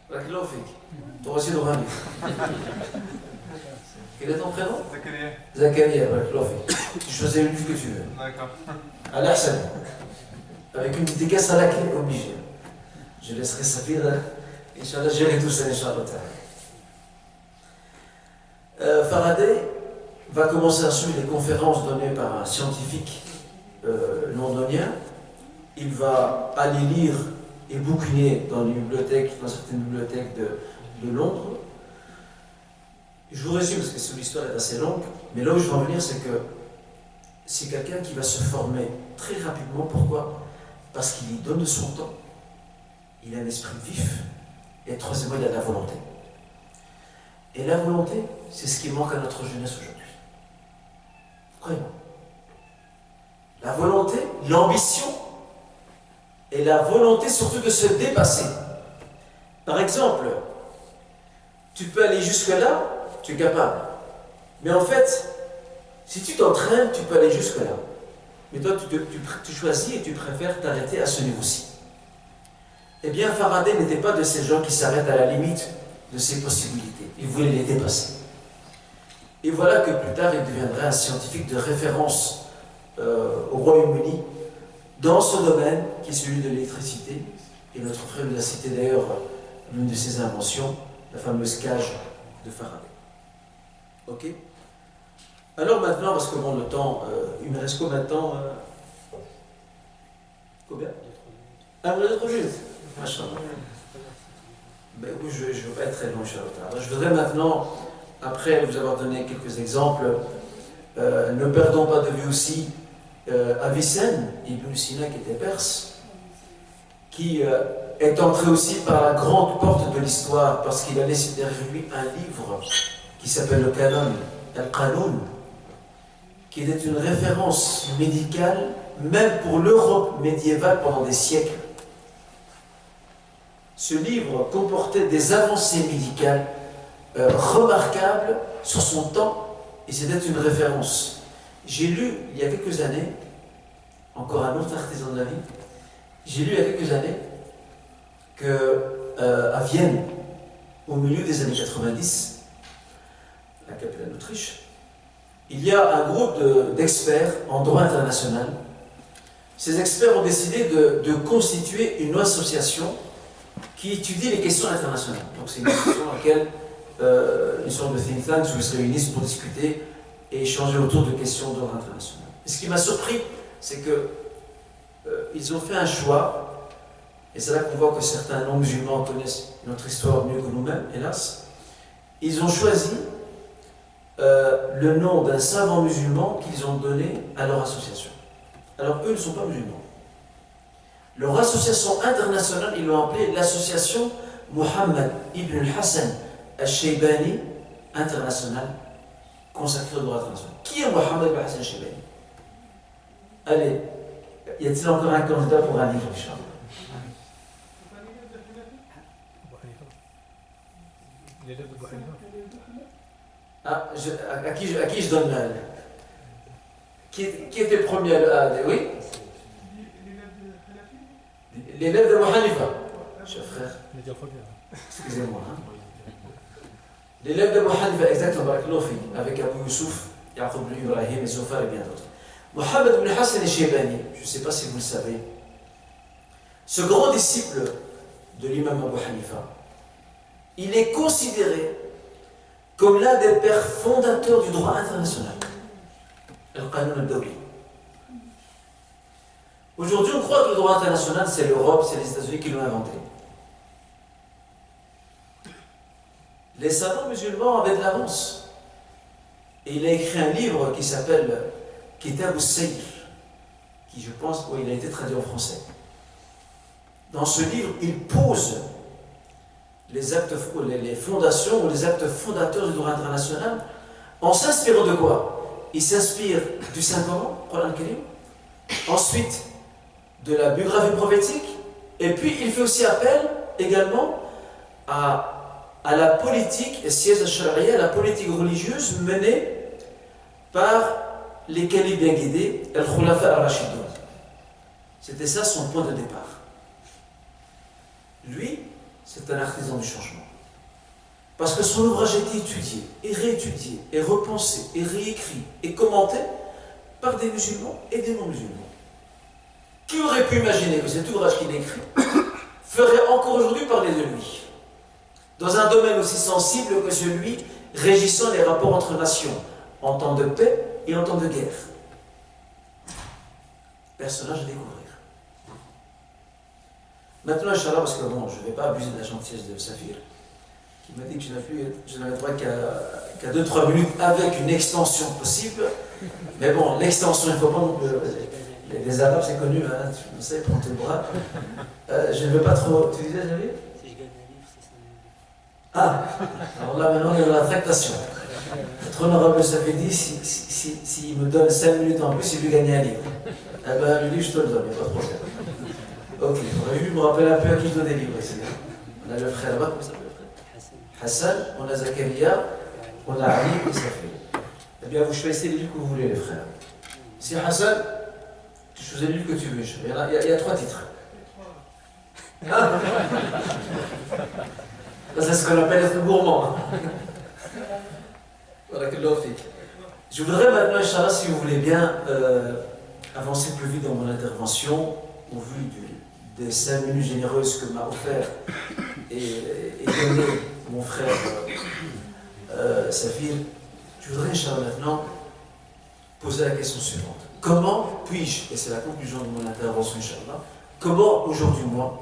Tu auras aussi le ramener. Quel est ton prénom? Zakaria. Zakaria, tu choisis le livre que tu veux. D'accord. À l'Arsen. Avec une dédicace à la clé obligée. Je laisserai Safir, Inch'Allah, gérer tout ça, Inch'Allah. Faraday va commencer à suivre les conférences données par un scientifique londonien. Il va aller lire et bouquiner dans certaines bibliothèques de Londres. Je vous résume parce que l'histoire est assez longue, mais là où je veux en venir, c'est que c'est quelqu'un qui va se former très rapidement. Pourquoi? Parce qu'il y donne de son temps, il a un esprit vif, et troisièmement, il a de la volonté. Et la volonté, c'est ce qui manque à notre jeunesse aujourd'hui. Vraiment. La volonté, l'ambition et la volonté surtout de se dépasser. Par exemple, tu peux aller jusque-là, tu es capable. Mais en fait, si tu t'entraînes, tu peux aller jusque-là. Mais toi, tu choisis et tu préfères t'arrêter à ce niveau-ci. Eh bien, Faraday n'était pas de ces gens qui s'arrêtent à la limite de ses possibilités. Il voulait les dépasser. Et voilà que plus tard, il deviendrait un scientifique de référence au Royaume-Uni dans ce domaine qui est celui de l'électricité. Et notre frère nous a cité d'ailleurs l'une de ses inventions, la fameuse cage de Faraday. Ok? Alors maintenant, parce que bon, le temps, il me reste combien de temps Combien? Ah, vous avez 3 minutes. Machallah. Ben oui, je ne veux pas être très long, Inch'Allah. Je voudrais maintenant, après vous avoir donné quelques exemples, ne perdons pas de vue aussi Avicenne, Ibn Sina qui était perse, qui est entré aussi par la grande porte de l'histoire parce qu'il a laissé derrière lui un livre qui s'appelle le Canon, Al-Qanoun, qui était une référence médicale même pour l'Europe médiévale pendant des siècles. Ce livre comportait des avancées médicales remarquables sur son temps et c'était une référence. J'ai lu il y a quelques années, encore un autre artisan de la vie, j'ai lu il y a quelques années qu'à Vienne, au milieu des années 90, la capitale d'Autriche, il y a un groupe d'experts en droit international. Ces experts ont décidé de constituer une association qui étudie les questions internationales. Donc c'est une association dans laquelle une sorte de think tank où ils se réunissent pour discuter et échanger autour de questions d'ordre international. Et ce qui m'a surpris, c'est que ils ont fait un choix, et c'est là qu'on voit que certains non-musulmans connaissent notre histoire mieux que nous-mêmes, hélas. Ils ont choisi le nom d'un savant musulman qu'ils ont donné à leur association. Alors eux ne sont pas musulmans. Leur association internationale, ils l'ont appelée l'association Mohammed ibn al-Hassan al-Shaybani internationale, consacrée au droit international. Qui est Mohammed ibn al-Hassan al-Shaybani? Allez, y a-t-il encore un candidat pour un livre, Inch'Allah? L'élève de Boukhari. Ah, à qui je donne qui était le premier oui? L'élève de Mohanifa. Cher frère. Excusez-moi. Hein? L'élève de Mohanifa, exactement, avec Abu Youssouf, Yaqub ibn Ibrahim et Zofar et bien d'autres. Mohammed ibn Hassan al-Shaybani, je ne sais pas si vous le savez, ce grand disciple de l'imam Abu Hanifa, il est considéré comme l'un des pères fondateurs du droit international. Al-Qanoun al-Dawli. Aujourd'hui, on croit que le droit international, c'est l'Europe, c'est les États-Unis qui l'ont inventé. Les savants musulmans avaient de l'avance. Et il a écrit un livre qui s'appelle Kitab al-Sayr, qui, je pense, il a été traduit en français. Dans ce livre, il pose les fondations ou les actes fondateurs du droit international en s'inspirant de quoi? Il s'inspire du Saint-Coran, Coran al-Karim, ensuite de la biographie prophétique, et puis il fait aussi appel également à la politique, à la politique religieuse menée par les califes bien guidés, al-Khulafa al-Rashidun. C'était ça son point de départ. Lui, c'est un artisan du changement. Parce que son ouvrage a été étudié, et réétudié, et repensé, et réécrit, et commenté par des musulmans et des non-musulmans. Qui aurait pu imaginer que cet ouvrage qu'il écrit ferait encore aujourd'hui parler de lui, dans un domaine aussi sensible que celui régissant les rapports entre nations, en temps de paix et en temps de guerre? Personnage à découvrir. Maintenant, Inch'Allah, parce que bon, je ne vais pas abuser de la gentillesse de Safir, qui m'a dit que je n'avais droit qu'à 2-3 minutes avec une extension possible. Mais bon, l'extension, il ne faut pas non plus. Les Arabes, c'est connu, hein, tu sais, prends tes bras. Je ne veux pas trop. Tu disais, Javier? Si je gagne un livre, c'est ça. Ah, alors là, maintenant, il y a la tractation. Notre honorable Safedi, s'il me donne 5 minutes en plus, il veut gagner un livre. Eh ben, le livre, je te le donne, il n'y a pas de problème. Ok, je me rappelle un peu à qui je donne des livres ici. On a le frère là-bas, comment ça s'appelle le frère Hassan, on a Zakaria, on a Ali et Safedi. Eh bien, vous choisissez les livres que vous voulez, les frères. Si Hassan, tu choisis le livre que tu veux. Il y a 3 titres. Ah. C'est ce qu'on appelle être gourmand. Je voudrais maintenant, Inch'Allah, si vous voulez bien, avancer plus vite dans mon intervention, au vu des 5 minutes généreuses que m'a offert et donné mon frère Safir. Je voudrais, Inch'Allah, maintenant poser la question suivante. Comment puis-je, et c'est la conclusion de mon intervention, Inch'Allah, comment aujourd'hui, moi,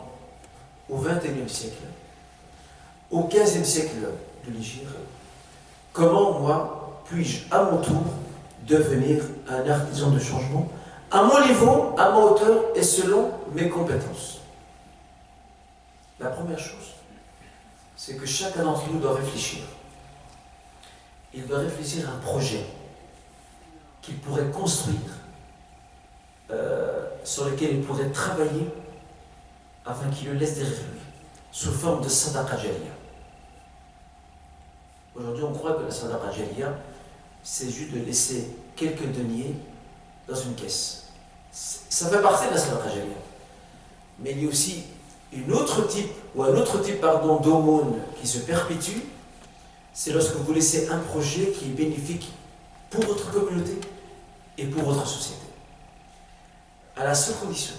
au XXIe siècle, au XVe siècle de l'Hégire, comment moi puis-je à mon tour devenir un artisan de changement à mon niveau, à ma hauteur et selon mes compétences? La première chose, c'est que chacun d'entre nous doit réfléchir. Il doit réfléchir à un projet qu'il pourrait construire, sur lequel il pourrait travailler afin qu'il le laisse derrière lui, sous forme de sadaqa jariya. Aujourd'hui, on croit que la sadaqa jariya, c'est juste de laisser quelques deniers dans une caisse. Ça fait partie de la sadaqa jariya. Mais il y a aussi un autre type d'aumône qui se perpétue, c'est lorsque vous laissez un projet qui est bénéfique pour votre communauté et pour votre société. À la seule condition,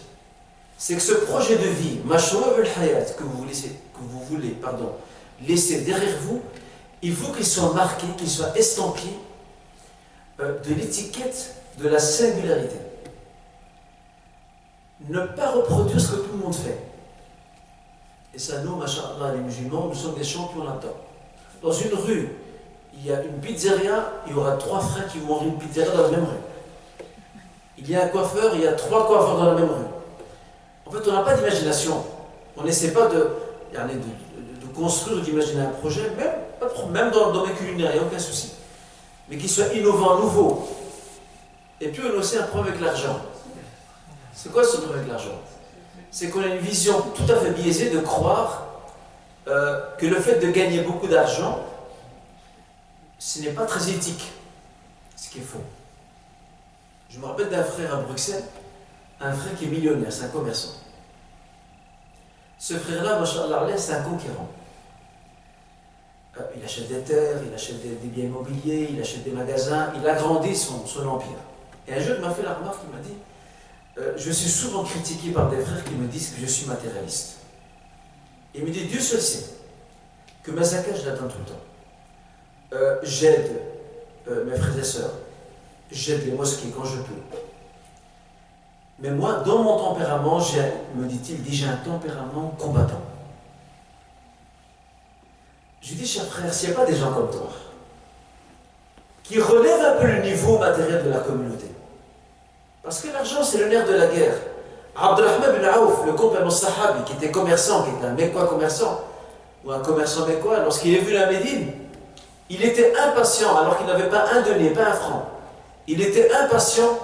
c'est que ce projet de vie, Mashroub al-Hayat, que vous voulez laisser derrière vous, il faut qu'il soit marqué, qu'il soit estampillé de l'étiquette de la singularité. Ne pas reproduire ce que tout le monde fait. Et ça, nous, Masha'Allah, les musulmans, nous sommes des champions là-dedans. Dans une rue, il y a une pizzeria, il y aura 3 frères qui vont ouvrir une pizzeria dans la même rue. Il y a un coiffeur, il y a 3 coiffeurs dans la même rue. En fait, on n'a pas d'imagination. On n'essaie pas de construire ou d'imaginer un projet, même dans le domaine culinaire, il n'y a aucun souci. Mais qu'il soit innovant, nouveau. Et puis, on a aussi un problème avec l'argent. C'est quoi ce problème avec l'argent? C'est qu'on a une vision tout à fait biaisée de croire que le fait de gagner beaucoup d'argent, ce n'est pas très éthique. Ce qui est faux. Je me rappelle d'un frère à Bruxelles, un frère qui est millionnaire, c'est un commerçant. Ce frère-là, Masha'Allah, c'est un conquérant. Il achète des terres, il achète des biens immobiliers, il achète des magasins, il agrandit son empire. Et un jour, il m'a fait la remarque, il m'a dit, je suis souvent critiqué par des frères qui me disent que je suis matérialiste. Il me dit, Dieu seul sait que ma zakat, je l'atteins tout le temps. J'aide mes frères et sœurs, j'aide les mosquées quand je peux. Mais moi, dans mon tempérament, me dit-il, j'ai un tempérament combattant. Je lui dis, cher frère, s'il n'y a pas des gens comme toi, qui relèvent un peu le niveau matériel de la communauté, parce que l'argent, c'est le nerf de la guerre. Abdurrahman bin Aouf, le compagnon sahabi, qui était commerçant, qui était un Mekwa commerçant, ou un commerçant Mekwa, lorsqu'il est venu à Médine, il était impatient, alors qu'il n'avait pas un denier, pas un franc. Il était impatient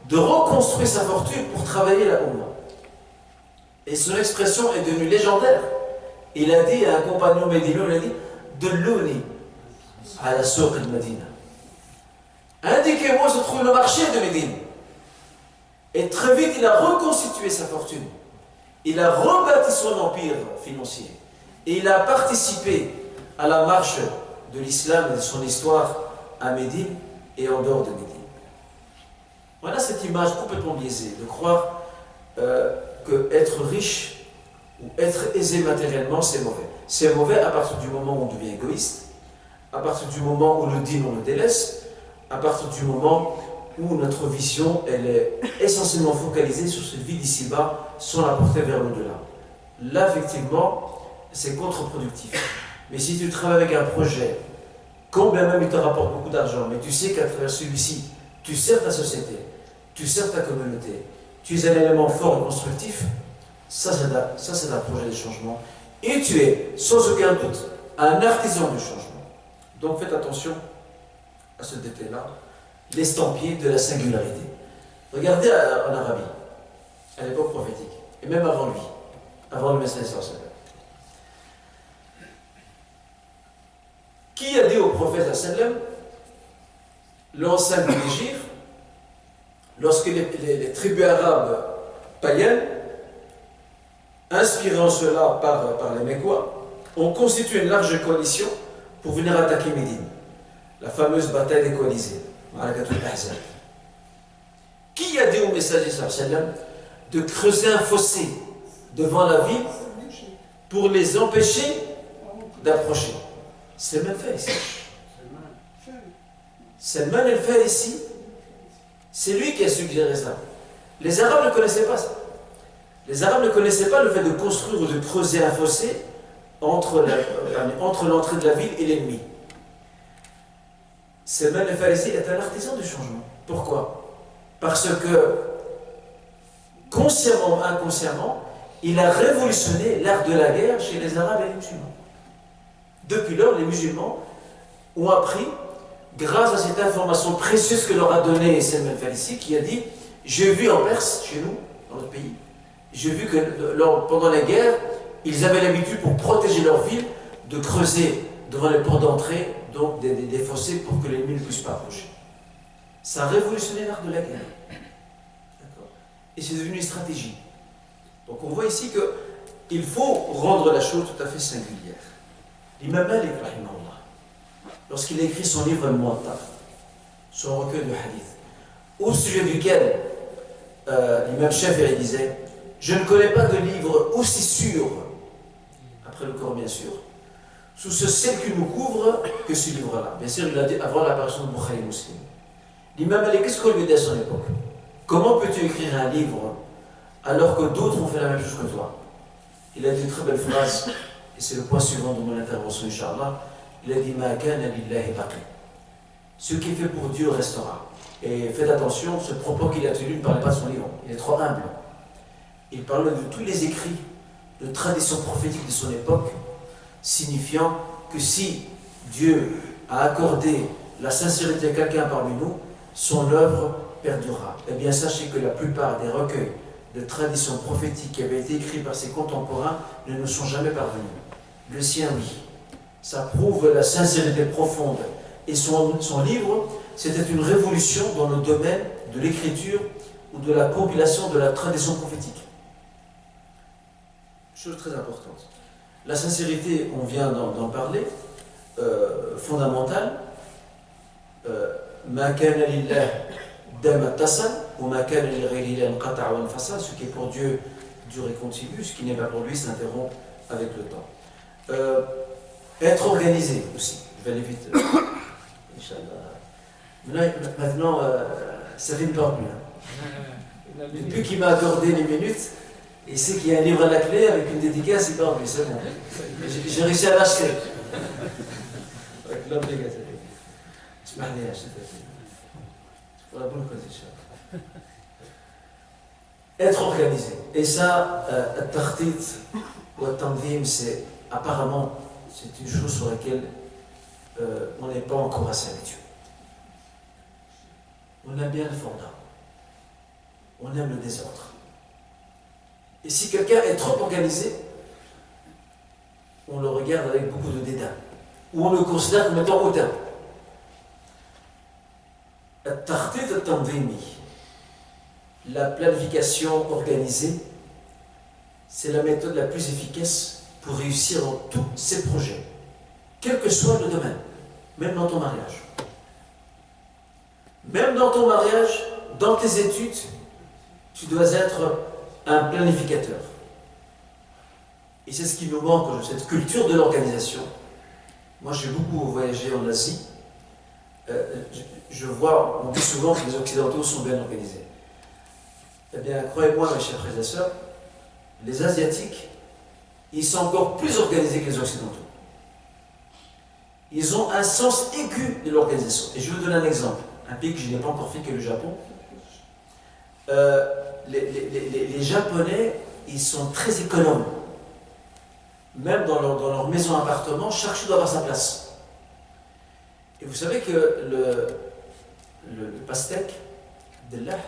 de reconstruire sa fortune pour travailler la Oumma. Et son expression est devenue légendaire. Il a dit à un compagnon médinois, il a dit, de l'ouni à la souk de Médine. Indiquez-moi où se trouve le marché de Médine. Et très vite, il a reconstitué sa fortune. Il a rebâti son empire financier. Et il a participé à la marche de l'islam et de son histoire à Médine et en dehors de Médine. Voilà cette image complètement biaisée de croire que être riche ou être aisé matériellement, c'est mauvais. C'est mauvais à partir du moment où on devient égoïste, à partir du moment où le dîne, on le délaisse, à partir du moment où notre vision, elle est essentiellement focalisée sur ce vide ici-bas, sans la porter vers l'au-delà. Là, effectivement, c'est contre-productif. Mais si tu travailles avec un projet, quand bien même il te rapporte beaucoup d'argent, mais tu sais qu'à travers celui-ci, tu sers ta société, tu sers ta communauté, tu es un élément fort et constructif, ça c'est un projet de changement. Et tu es, sans aucun doute, un artisan du changement. Donc faites attention à ce décret-là, l'estampillé de la singularité. Regardez en Arabie, à l'époque prophétique, et même avant lui, avant le Messie sallallahu alayhi wa sallam. Qui a dit au prophète sallallahu alayhi wa sallam, l'enceinte de l'Égypte, lorsque les tribus arabes païennes, inspirées en cela par les Mécois, ont constitué une large coalition pour venir attaquer Médine, la fameuse bataille des Coalisés, Marakatul Ahzab. Qui a dit au messager sallallahu alayhi wa sallam de creuser un fossé devant la ville pour les empêcher d'approcher? C'est même fait ici. Salman el-Farisi, c'est lui qui a suggéré ça. Les Arabes ne connaissaient pas ça. Les Arabes ne connaissaient pas le fait de construire ou de creuser un fossé entre l'entrée de la ville et l'ennemi. Salman el-Farisi est un artisan du changement. Pourquoi? Parce que, consciemment ou inconsciemment, il a révolutionné l'art de la guerre chez les Arabes et les musulmans. Depuis lors, les musulmans ont appris, grâce à cette information précieuse que leur a donnée Salman el-Farisi, qui a dit: j'ai vu en Perse, chez nous, dans notre pays, j'ai vu que pendant la guerre, ils avaient l'habitude, pour protéger leur ville, de creuser devant les portes d'entrée, donc des fossés pour que l'ennemi ne puisse pas approcher. Ça a révolutionné l'art de la guerre. Et c'est devenu une stratégie. Donc on voit ici qu'il faut rendre la chose tout à fait singulière. L'imam Malik, lorsqu'il a écrit son livre Al-Muwatta, son recueil de hadith, au sujet duquel l'imam Shafi'i disait: je ne connais pas de livre aussi sûr, après le Coran bien sûr, sous ce ciel qui nous couvre, que ce livre-là. Bien sûr, il l'a dit avant l'apparition de Bukhari Muslim. L'imam Malik, qu'est-ce qu'on lui dit à son époque? Comment peux-tu écrire un livre alors que d'autres ont fait la même chose que toi? Il a dit une très belle phrase, et c'est le point suivant de mon intervention, Inch'Allah. Il a dit: Ma kana lillahi baqi. Ce qui est fait pour Dieu restera. Et faites attention, ce propos qu'il a tenu ne parlait pas de son livre. Il est trop humble. Il parlait de tous les écrits de tradition prophétique de son époque, signifiant que si Dieu a accordé la sincérité à quelqu'un parmi nous, son œuvre perdurera. Eh bien, sachez que la plupart des recueils de traditions prophétiques qui avaient été écrits par ses contemporains ne nous sont jamais parvenus. Le sien, oui. Ça prouve la sincérité profonde. Et son livre, c'était une révolution dans le domaine de l'écriture ou de la compilation de la tradition prophétique. Chose très importante. La sincérité, on vient d'en parler, fondamentale. Ma kana lillah dama tasal ou ma kana li ghayri lillah inqata'a wa infasal. Ce qui est pour Dieu dure et continue, ce qui n'est pas pour lui s'interrompt avec le temps. Être organisé aussi. Je vais aller vite. Inch'Allah. Maintenant, ça ne parle plus. Hein. Depuis qu'il m'a accordé les minutes, il sait qu'il y a un livre à la clé avec une dédicace, il parle plus, c'est bon. J'ai réussi à l'acheter. Avec l'obligation. Je m'en ai acheté. Pour la bonne cause, Inch'Allah. Être organisé. Et ça, Tartit ou Tandim, c'est apparemment c'est une chose sur laquelle on n'est pas encore assez habitué. On aime bien le fondament. On aime le désordre. Et si quelqu'un est trop organisé, on le regarde avec beaucoup de dédain. Ou on le considère comme étant hautain. La planification organisée, c'est la méthode la plus efficace pour réussir dans tous ses projets, quel que soit le domaine, même dans ton mariage. Même dans ton mariage, dans tes études, tu dois être un planificateur. Et c'est ce qui nous manque, cette culture de l'organisation. Moi, j'ai beaucoup voyagé en Asie. Je vois, on dit souvent que les Occidentaux sont bien organisés. Eh bien, croyez-moi, mes chers frères et sœurs, les Asiatiques, ils sont encore plus organisés que les Occidentaux. Ils ont un sens aigu de l'organisation. Et je vais vous donner un exemple. Un pays que je n'ai pas encore fait, qui est le Japon. Les Japonais, ils sont très économes. Même dans leur maison-appartement, chaque chose doit avoir sa place. Et vous savez que le pastèque de l'air,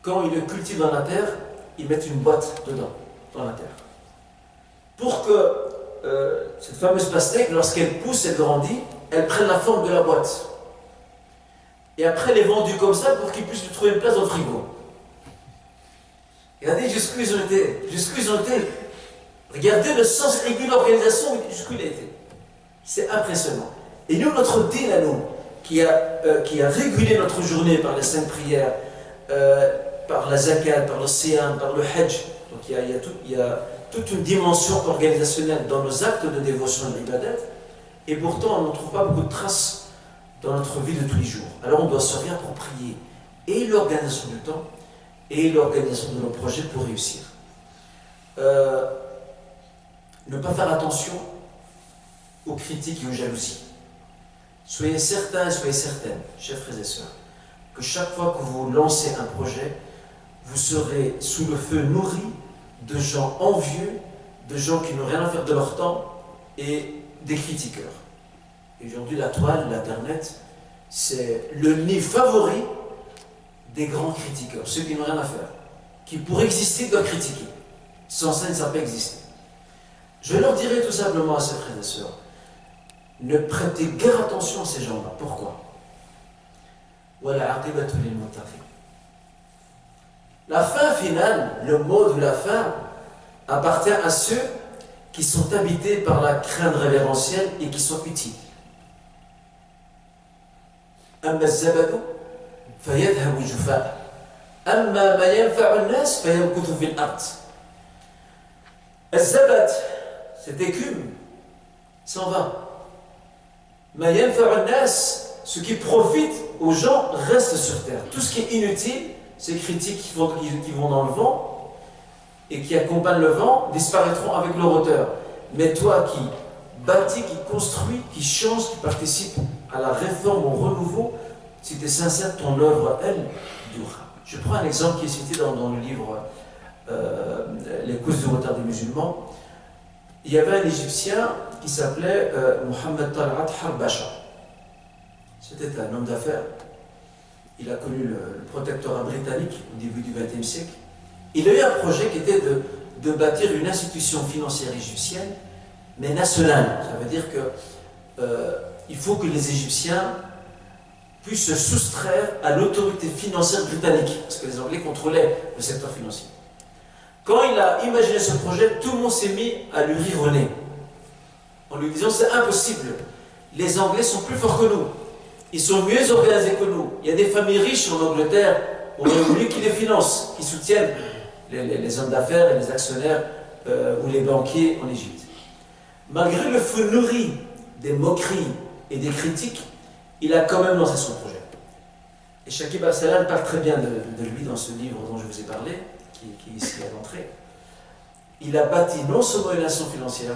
quand ils le cultivent dans la terre, ils mettent une boîte dedans, dans la terre. Pour que cette fameuse pastèque, lorsqu'elle pousse, elle grandit, elle prenne la forme de la boîte. Et après, elle est vendue comme ça pour qu'ils puissent lui trouver une place dans le frigo. Regardez jusqu'où ils ont été. Jusqu'où ils ont été. Regardez le sens aigu de l'organisation jusqu'où il a été. C'est impressionnant. Et nous, notre dîn à nous, qui a régulé notre journée par les 5 prières, par la zakat, par le siyam, par le hajj, donc il y a toute une dimension organisationnelle dans nos actes de dévotion et d'ibadat, et pourtant on ne trouve pas beaucoup de traces dans notre vie de tous les jours. Alors on doit se réapproprier et l'organisation du temps et l'organisation de nos projets pour réussir. Ne pas faire attention aux critiques et aux jalousies. Soyez certains et soyez certaines, chers frères et sœurs, que chaque fois que vous lancez un projet, vous serez sous le feu nourri de gens envieux, de gens qui n'ont rien à faire de leur temps et des critiqueurs. Et aujourd'hui, la toile, l'internet, c'est le nid favori des grands critiqueurs, ceux qui n'ont rien à faire, qui pour exister doivent critiquer. Sans ça, ils ne savent pas exister. Je leur dirai tout simplement à ces frères et sœurs, ne prêtez guère attention à ces gens-là. Pourquoi? La fin finale, le mot de la fin, appartient à ceux qui sont habités par la crainte révérentielle et qui sont utiles. أما الزبد فيذهب جفاء أما ما ينفع الناس فيمكث في الأرض. الزبد, cette écume, s'en va. ما ينفع الناس, ce qui profite aux gens reste sur terre. Tout ce qui est inutile, ces critiques qui vont dans le vent et qui accompagnent le vent, disparaîtront avec leur auteur. Mais toi qui bâtis, qui construis, qui change, qui participe à la réforme, au renouveau, si tu es sincère, ton œuvre, elle, durera. Je prends un exemple qui est cité dans le livre Les causes du retard des musulmans. Il y avait un Égyptien qui s'appelait Mohamed Talhat Harbasha. C'était un homme d'affaires. Il a connu le protectorat britannique au début du XXe siècle. Il a eu un projet qui était de bâtir une institution financière égyptienne, mais nationale. Ça veut dire qu'il faut que les Égyptiens puissent se soustraire à l'autorité financière britannique, parce que les Anglais contrôlaient le secteur financier. Quand il a imaginé ce projet, tout le monde s'est mis à lui rire au nez, en lui disant c'est impossible, les Anglais sont plus forts que nous, ils sont mieux organisés que nous, il y a des familles riches en Angleterre, au Royaume-Uni qui les financent, qui soutiennent les hommes d'affaires et les actionnaires ou les banquiers en Égypte. Malgré le feu nourri des moqueries et des critiques, il a quand même lancé son projet. Et Shakib Al-Salam parle très bien de lui dans ce livre dont je vous ai parlé, qui est ici à l'entrée. Il a bâti non seulement une nation financière,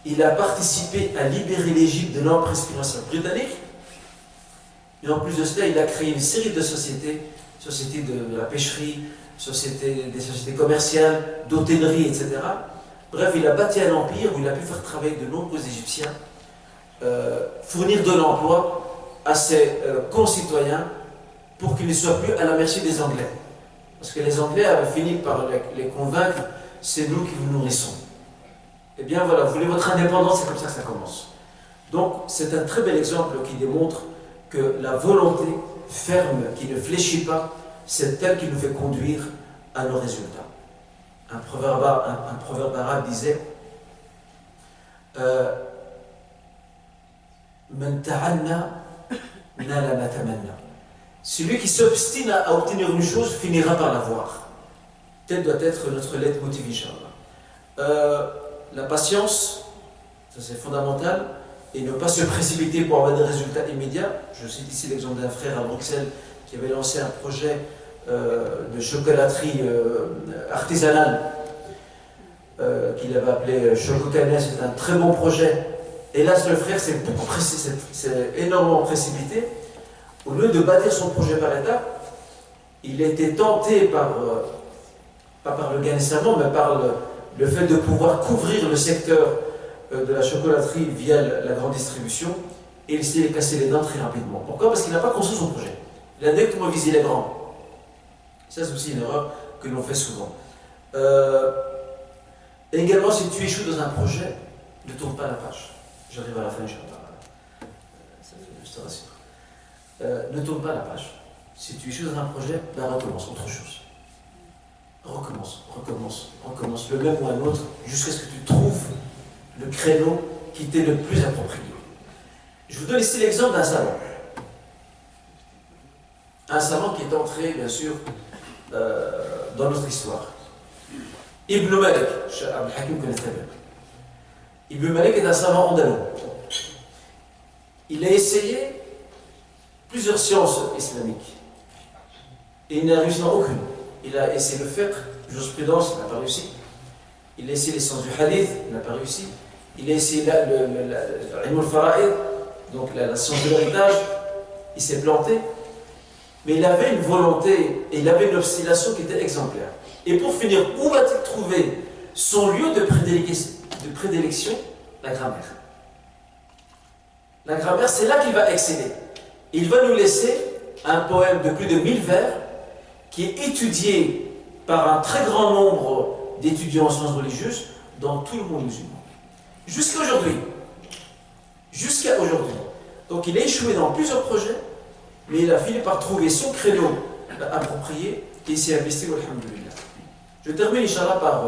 il a participé à libérer l'Égypte de l'emprise financière britannique, et en plus de cela, il a créé une série de sociétés, sociétés de la pêcherie, des sociétés commerciales, d'hôtellerie, etc. Bref, il a bâti un empire où il a pu faire travailler de nombreux Égyptiens, fournir de l'emploi à ses concitoyens pour qu'ils ne soient plus à la merci des Anglais. Parce que les Anglais avaient fini par les convaincre, c'est nous qui vous nourrissons. Eh bien voilà, vous voulez votre indépendance, c'est comme ça que ça commence. Donc c'est un très bel exemple qui démontre que la volonté ferme, qui ne fléchit pas, c'est elle qui nous fait conduire à nos résultats. Un proverbe arabe disait Man ta'anna nala ma tamanna. Celui qui s'obstine à obtenir une chose finira par l'avoir. Tel doit être notre leitmotiv, Inch'Allah. La patience, ça c'est fondamental, et ne pas se précipiter pour avoir des résultats immédiats. Je cite ici l'exemple d'un frère à Bruxelles qui avait lancé un projet de chocolaterie artisanale qu'il avait appelé Chococanet. C'est un très bon projet. Hélas, le frère s'est énormément précipité. Au lieu de bâtir son projet par étapes, il a été tenté pas par le gain nécessairement, mais par le fait de pouvoir couvrir le secteur de la chocolaterie via la grande distribution. et il s'est cassé les dents très rapidement. Pourquoi? Parce qu'il n'a pas construit son projet. Il a directement visé les grands. Ça, c'est aussi une erreur que l'on fait souvent. Et également, si tu échoues dans un projet, ne tourne pas la page. J'arrive à la fin, je te rassure. Ne tourne pas la page. Si tu échoues dans un projet, ben recommence autre chose. Recommence, le même ou un autre, jusqu'à ce que tu trouves le créneau qui t'est le plus approprié. Je vous donne ici l'exemple d'un savant. Un savant qui est entré, bien sûr, dans notre histoire. Ibn Malik, Abd al-Hakim connaît très bien. Ibn Malik est un savant andalou. Il a essayé plusieurs sciences islamiques et il n'a réussi dans aucune. Il a essayé le fiqh, jurisprudence, il n'a pas réussi. Il a essayé les sciences du hadith, il n'a pas réussi. Il a essayé l'ilm al-fara'id, donc la science de l'héritage, il s'est planté. Mais il avait une volonté et il avait une obstination qui était exemplaire. Et pour finir, où va-t-il trouver son lieu de prédilection? La grammaire. La grammaire, c'est là qu'il va exceller. Il va nous laisser un poème de plus de 1000 vers qui est étudié par un très grand nombre d'étudiants en sciences religieuses dans tout le monde musulman. Jusqu'à aujourd'hui. Donc il a échoué dans plusieurs projets, mais il a fini par trouver son créneau approprié et il s'est investi, alhamdoulilah. Je termine, Inch'Allah, par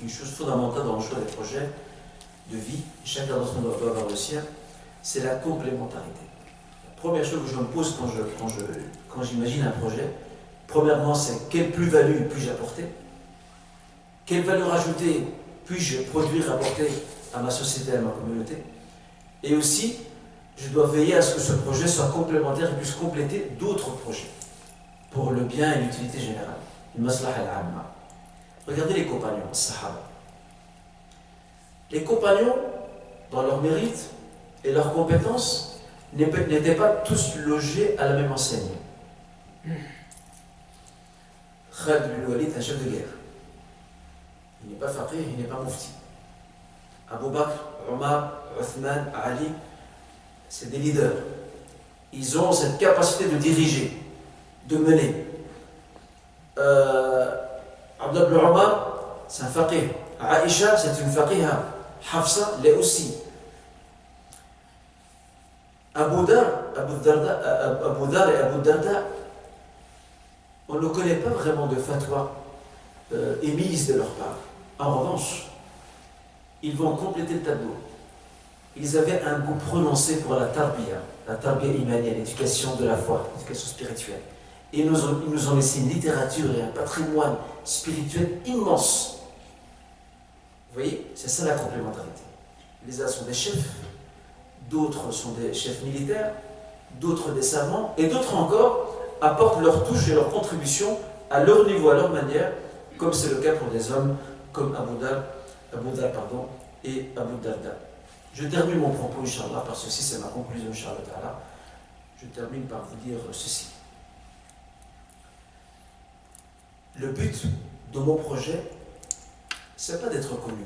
une chose fondamentale dans le choix des projets de vie. Chacun d'entre nous doit avoir le sien, c'est la complémentarité. La première chose que je me pose quand j'imagine un projet, premièrement, c'est quelle plus-value puis-je apporter? Quelle valeur ajoutée puis-je produire, apporter à ma société, à ma communauté? Et aussi, je dois veiller à ce que ce projet soit complémentaire et puisse compléter d'autres projets pour le bien et l'utilité générale. Une maslaha al-amma. Regardez les compagnons, les sahaba. Les compagnons, dans leur mérite et leurs compétences, n'étaient pas tous logés à la même enseigne. Khalid ibn Walid est un chef de guerre. Il n'est pas faqih, il n'est pas mufti. Abu Bakr, Omar, Uthman, Ali, c'est des leaders. Ils ont cette capacité de diriger, de mener. Abdullah ibn Omar, c'est un faqih. Aïcha, c'est une faqiha. Hafsa, l'est aussi. Abu Dhar et Abu Darda, on ne connaît pas vraiment de fatwa émise de leur part. En revanche, ils vont compléter le tableau. Ils avaient un goût prononcé pour la tarbiya imaniya, l'éducation de la foi, l'éducation spirituelle. Et ils nous ont laissé une littérature et un patrimoine spirituel immense. Vous voyez, c'est ça la complémentarité. Les uns sont des chefs, d'autres sont des chefs militaires, d'autres des savants, et d'autres encore apportent leur touche et leur contribution à leur niveau, à leur manière, comme c'est le cas pour des hommes comme Abu Dhar et Abu Darda. Je termine mon propos, Inch'Allah, parce que c'est ma conclusion, Inch'Allah. Je termine par vous dire ceci. Le but de mon projet, c'est pas d'être connu.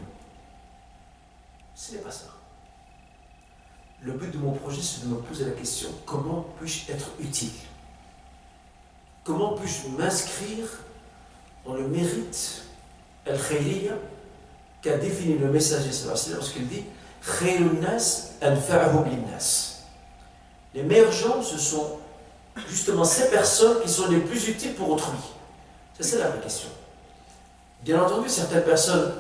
Ce n'est pas ça. Le but de mon projet, c'est de me poser la question, comment puis-je être utile? Comment puis-je m'inscrire dans le mérite al-khayriyya qu'a défini le messager lorsqu'il dit Khayrun nas anfa'uhum lin-nas. Les meilleurs gens, ce sont justement ces personnes qui sont les plus utiles pour autrui. C'est ça la vraie question. Bien entendu, certaines personnes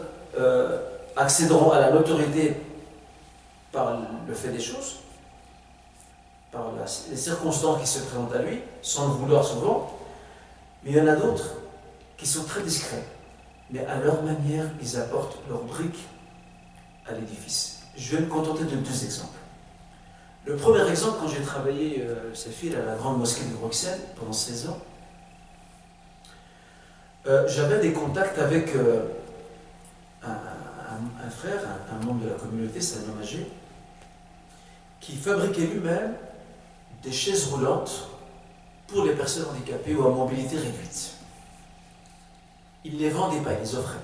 accéderont à la notoriété par le fait des choses, par les circonstances qui se présentent à lui, sans le vouloir souvent, mais il y en a d'autres qui sont très discrets, mais à leur manière, ils apportent leur brique à l'édifice. Je vais me contenter de 2 exemples. Le premier exemple, quand j'ai travaillé à la grande mosquée de Bruxelles pendant 16 ans, j'avais des contacts avec un frère, un membre de la communauté, c'est un homme âgé, qui fabriquait lui-même des chaises roulantes pour les personnes handicapées ou à mobilité réduite. Il ne les vendait pas, il les offrait.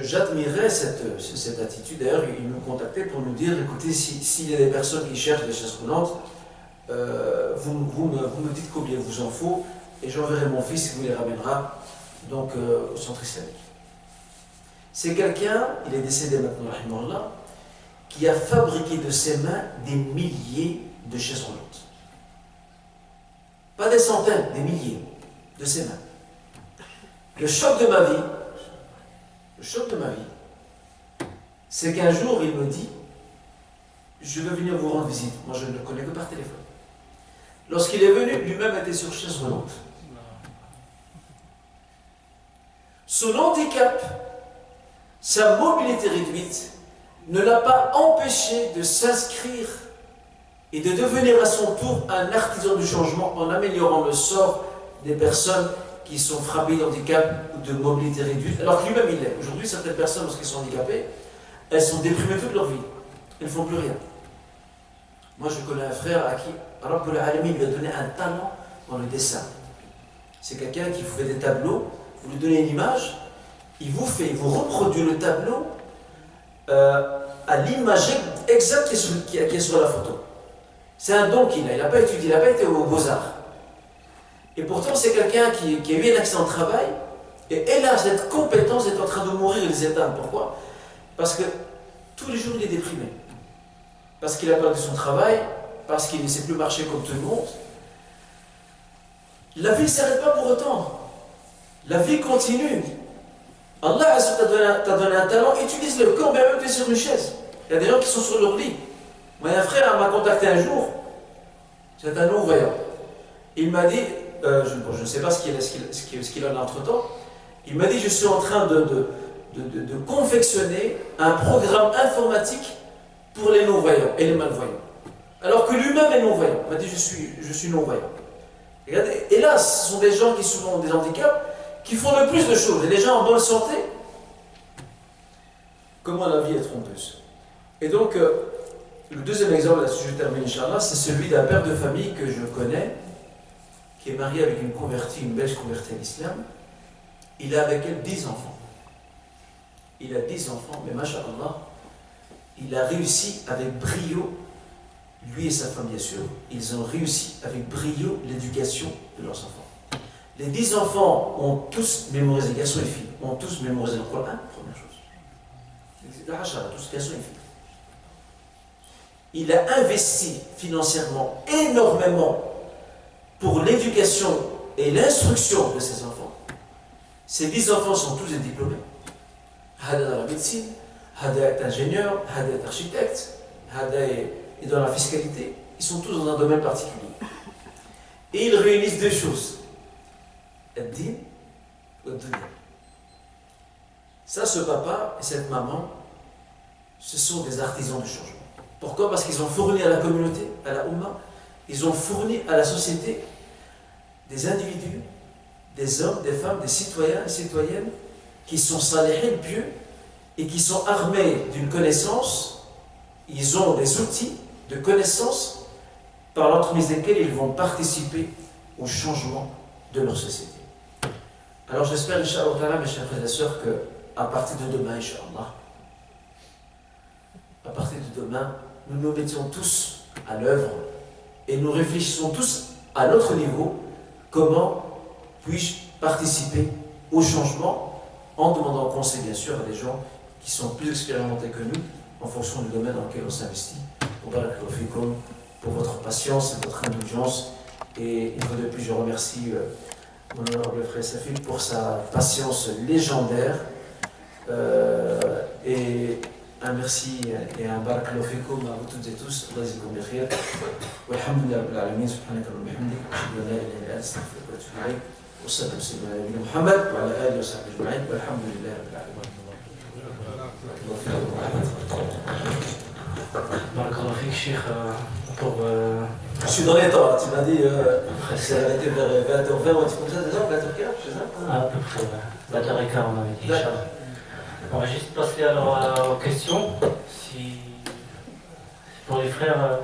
j'admirais cette attitude. D'ailleurs, ils me contactaient pour nous dire, écoutez, s'il y a des personnes qui cherchent des chaises roulantes, vous me dites combien il vous en faut, et j'enverrai mon fils, il vous les ramènera donc, au centre islamique. C'est quelqu'un, il est décédé maintenant, rahimahullah, qui a fabriqué de ses mains des milliers de chaises roulantes. Pas des centaines, des milliers de ses mains. Le choc de ma vie, c'est qu'un jour il me dit, je veux venir vous rendre visite. Moi je ne le connais que par téléphone. Lorsqu'il est venu, lui-même était sur chaise roulante. Son handicap, sa mobilité réduite, ne l'a pas empêché de s'inscrire et de devenir à son tour un artisan du changement en améliorant le sort des personnes qui sont frappées d'handicap ou de mobilité réduite, alors que lui-même il l'est. Aujourd'hui, certaines personnes, lorsqu'elles sont handicapées, elles sont déprimées toute leur vie. Elles ne font plus rien. Moi, je connais un frère à qui, alors que le Alami lui a donné un talent dans le dessin. C'est quelqu'un qui vous fait des tableaux, vous lui donnez une image, il vous reproduit le tableau à l'image exacte qui est sur la photo. C'est un don qu'il a, il n'a pas étudié, il n'a pas été aux Beaux-Arts. Et pourtant, c'est quelqu'un qui a eu un accident de travail, et hélas, cette compétence est en train de mourir les éteintes. Pourquoi? Parce que tous les jours, il est déprimé. Parce qu'il a perdu son travail, parce qu'il ne sait plus marcher comme tout le monde. La vie ne s'arrête pas pour autant. La vie continue. Allah t'a donné un talent, utilise-le, quand même tu es sur une chaise. Il y a des gens qui sont sur leur lit. Moi, un frère m'a contacté un jour, c'est un non-voyant. Il m'a dit, je ne sais pas ce qu'il en a entre-temps, il m'a dit, je suis en train de confectionner un programme informatique pour les non-voyants et les malvoyants. Alors que lui-même est non-voyant. Il m'a dit, je suis non-voyant. Regardez, hélas, ce sont des gens qui souvent ont des handicaps, qui font le plus de choses. Et les gens en bonne santé, comment la vie est trompeuse. Et donc, le deuxième exemple, là-dessus je termine, Inch'Allah, c'est celui d'un père de famille que je connais, qui est marié avec une Belge convertie à l'islam. Il a avec elle 10 enfants. Il a 10 enfants, mais Masha'Allah, il a réussi avec brio, lui et sa femme bien sûr, ils ont réussi avec brio l'éducation de leurs enfants. Les 10 enfants ont tous mémorisé, garçons et filles, ont tous mémorisé le Coran, première chose. La hachara, tous garçons et filles. Il a investi financièrement énormément pour l'éducation et l'instruction de ses enfants. Ces 10 enfants sont tous des diplômés. Hada dans la médecine, Hada est ingénieur, Hada est architecte, Hada est dans la fiscalité. Ils sont tous dans un domaine particulier. Et ils réunissent deux choses. Ad-din ou ad-dunya. Ça, ce papa et cette maman, ce sont des artisans du changement. Pourquoi? Parce qu'ils ont fourni à la communauté, à la Ummah, ils ont fourni à la société des individus, des hommes, des femmes, des citoyens et citoyennes qui sont salihés, pieux et qui sont armés d'une connaissance. Ils ont des outils de connaissance par l'entremise desquels ils vont participer au changement de leur société. Alors j'espère, Inch'Allah, mes chers frères et sœurs, qu'à partir de demain, Inch'Allah, à partir de demain, nous nous mettions tous à l'œuvre et nous réfléchissons tous à notre niveau comment puis-je participer au changement en demandant conseil bien sûr à des gens qui sont plus expérimentés que nous en fonction du domaine dans lequel on s'investit. Pour votre patience et votre indulgence. Et une fois de plus, je remercie mon honorable frère Safil pour sa patience légendaire. Et un merci et un barakallahu fikum à vous toutes et tous. Allah yazikum bi khair. Walhamdulillah rabbil alamin. Subhanaka wa bihamdik. Ashhadu an la ilaha illa anta astaghfiruka wa atubu ilayk. Wa sallallahu ala nabiyyina Muhammad wa ala alihi wa sahbihi ajma'in. Walhamdulillah rabbil alamin. Barakallahu fik, Cheikh, pour... Je suis dans les temps, tu m'as dit ça a été vers 20h20 ou un truc comme ça, c'est ça, 20h15, c'est ça? À peu près, 20h15 on avait dit. On va juste passer alors aux questions. Si pour les frères.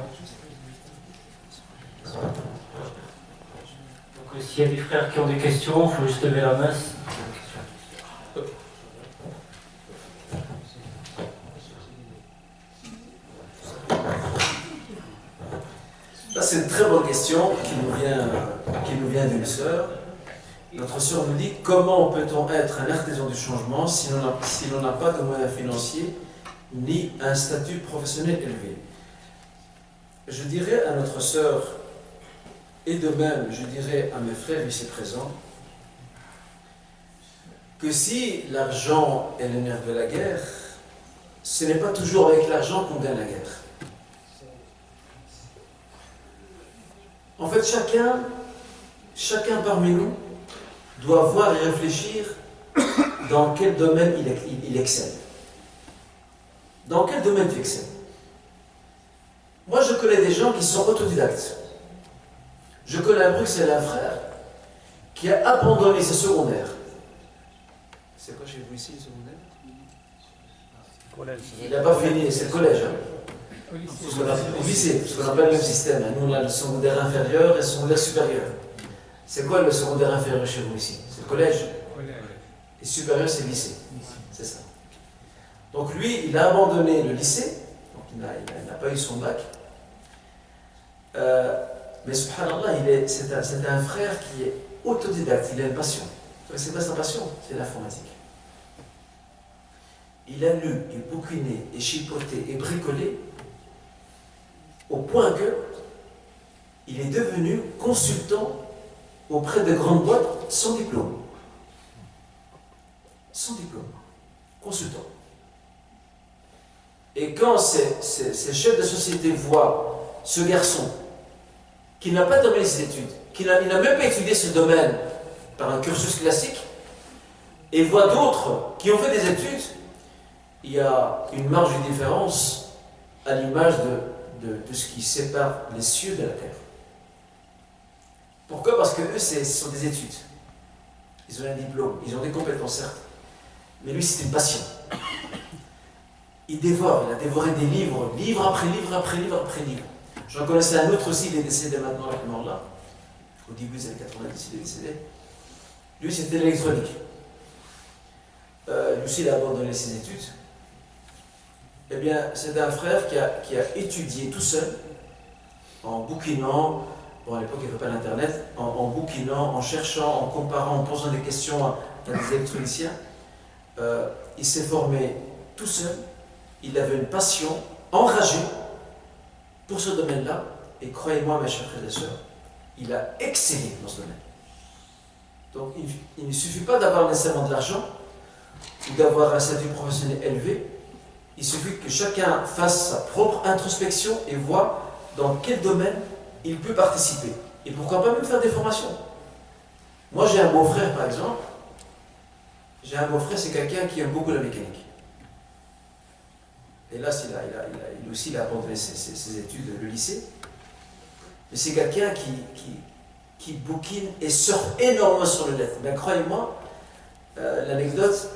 Donc s'il y a des frères qui ont des questions, il faut juste lever la main. c'est une très bonne question qui nous vient d'une sœur. Notre sœur nous dit comment peut-on être un artisan du changement si l'on n'a pas de moyens financiers ni un statut professionnel élevé. Je dirais à notre sœur, et de même je dirais à mes frères ici présents, que si l'argent est le nerf de la guerre, ce n'est pas toujours avec l'argent qu'on gagne la guerre. En fait, chacun parmi nous doit voir et réfléchir dans quel domaine il excelle. Dans quel domaine tu excelles? Moi, je connais des gens qui sont autodidactes. Je connais à Bruxelles un frère qui a abandonné ses secondaires. C'est quoi chez vous ici, le secondaire? Il n'a pas fini, c'est le collège. Hein. Au lycée, ce qu'on appelle le même système. Nous, on a le secondaire inférieur et le secondaire supérieur. C'est quoi le secondaire inférieur chez vous ici? C'est le collège. Et supérieur, c'est le lycée. C'est ça. Donc lui, il a abandonné le lycée, donc il n'a pas eu son bac. Mais subhanallah, c'est un frère qui est autodidacte, il a une passion. C'est pas sa passion, c'est l'informatique. Il a lu, et bouquiné, et chipoté, et bricolé, au point que il est devenu consultant auprès de grandes boîtes sans diplôme. Sans diplôme. Consultant. Et quand ces chefs de société voient ce garçon qui n'a pas terminé ses études, il n'a même pas étudié ce domaine par un cursus classique, et voient d'autres qui ont fait des études, il y a une marge de différence à l'image de ce qui sépare les cieux de la terre. Pourquoi? Parce que eux, ce sont des études. Ils ont un diplôme, ils ont des compétences, certes. Mais lui, c'est une passion. Il a dévoré des livres, livre après livre après livre après livre. J'en connaissais un autre aussi, il est décédé maintenant, là. Au début des années 90, il est décédé. Lui, c'était l'électronique. Lui aussi, il a abandonné ses études. Eh bien, c'est un frère qui a étudié tout seul, en bouquinant, bon, à l'époque, il n'y avait pas l'Internet, en bouquinant, en cherchant, en comparant, en posant des questions à des électroniciens. Il s'est formé tout seul. Il avait une passion enragée pour ce domaine-là, et croyez-moi, mes chers frères et sœurs, il a excellé dans ce domaine. Donc, il ne suffit pas d'avoir nécessairement de l'argent ou d'avoir un statut professionnel élevé. Il suffit que chacun fasse sa propre introspection et voit dans quel domaine il peut participer. Et pourquoi pas même faire des formations. Moi, j'ai un beau-frère, par exemple. J'ai un beau-frère, c'est quelqu'un qui aime beaucoup la mécanique. Et là, il aussi, il a abandonné ses études, le lycée. Mais c'est quelqu'un qui bouquine et sort énormément sur le net. Mais croyez-moi, l'anecdote,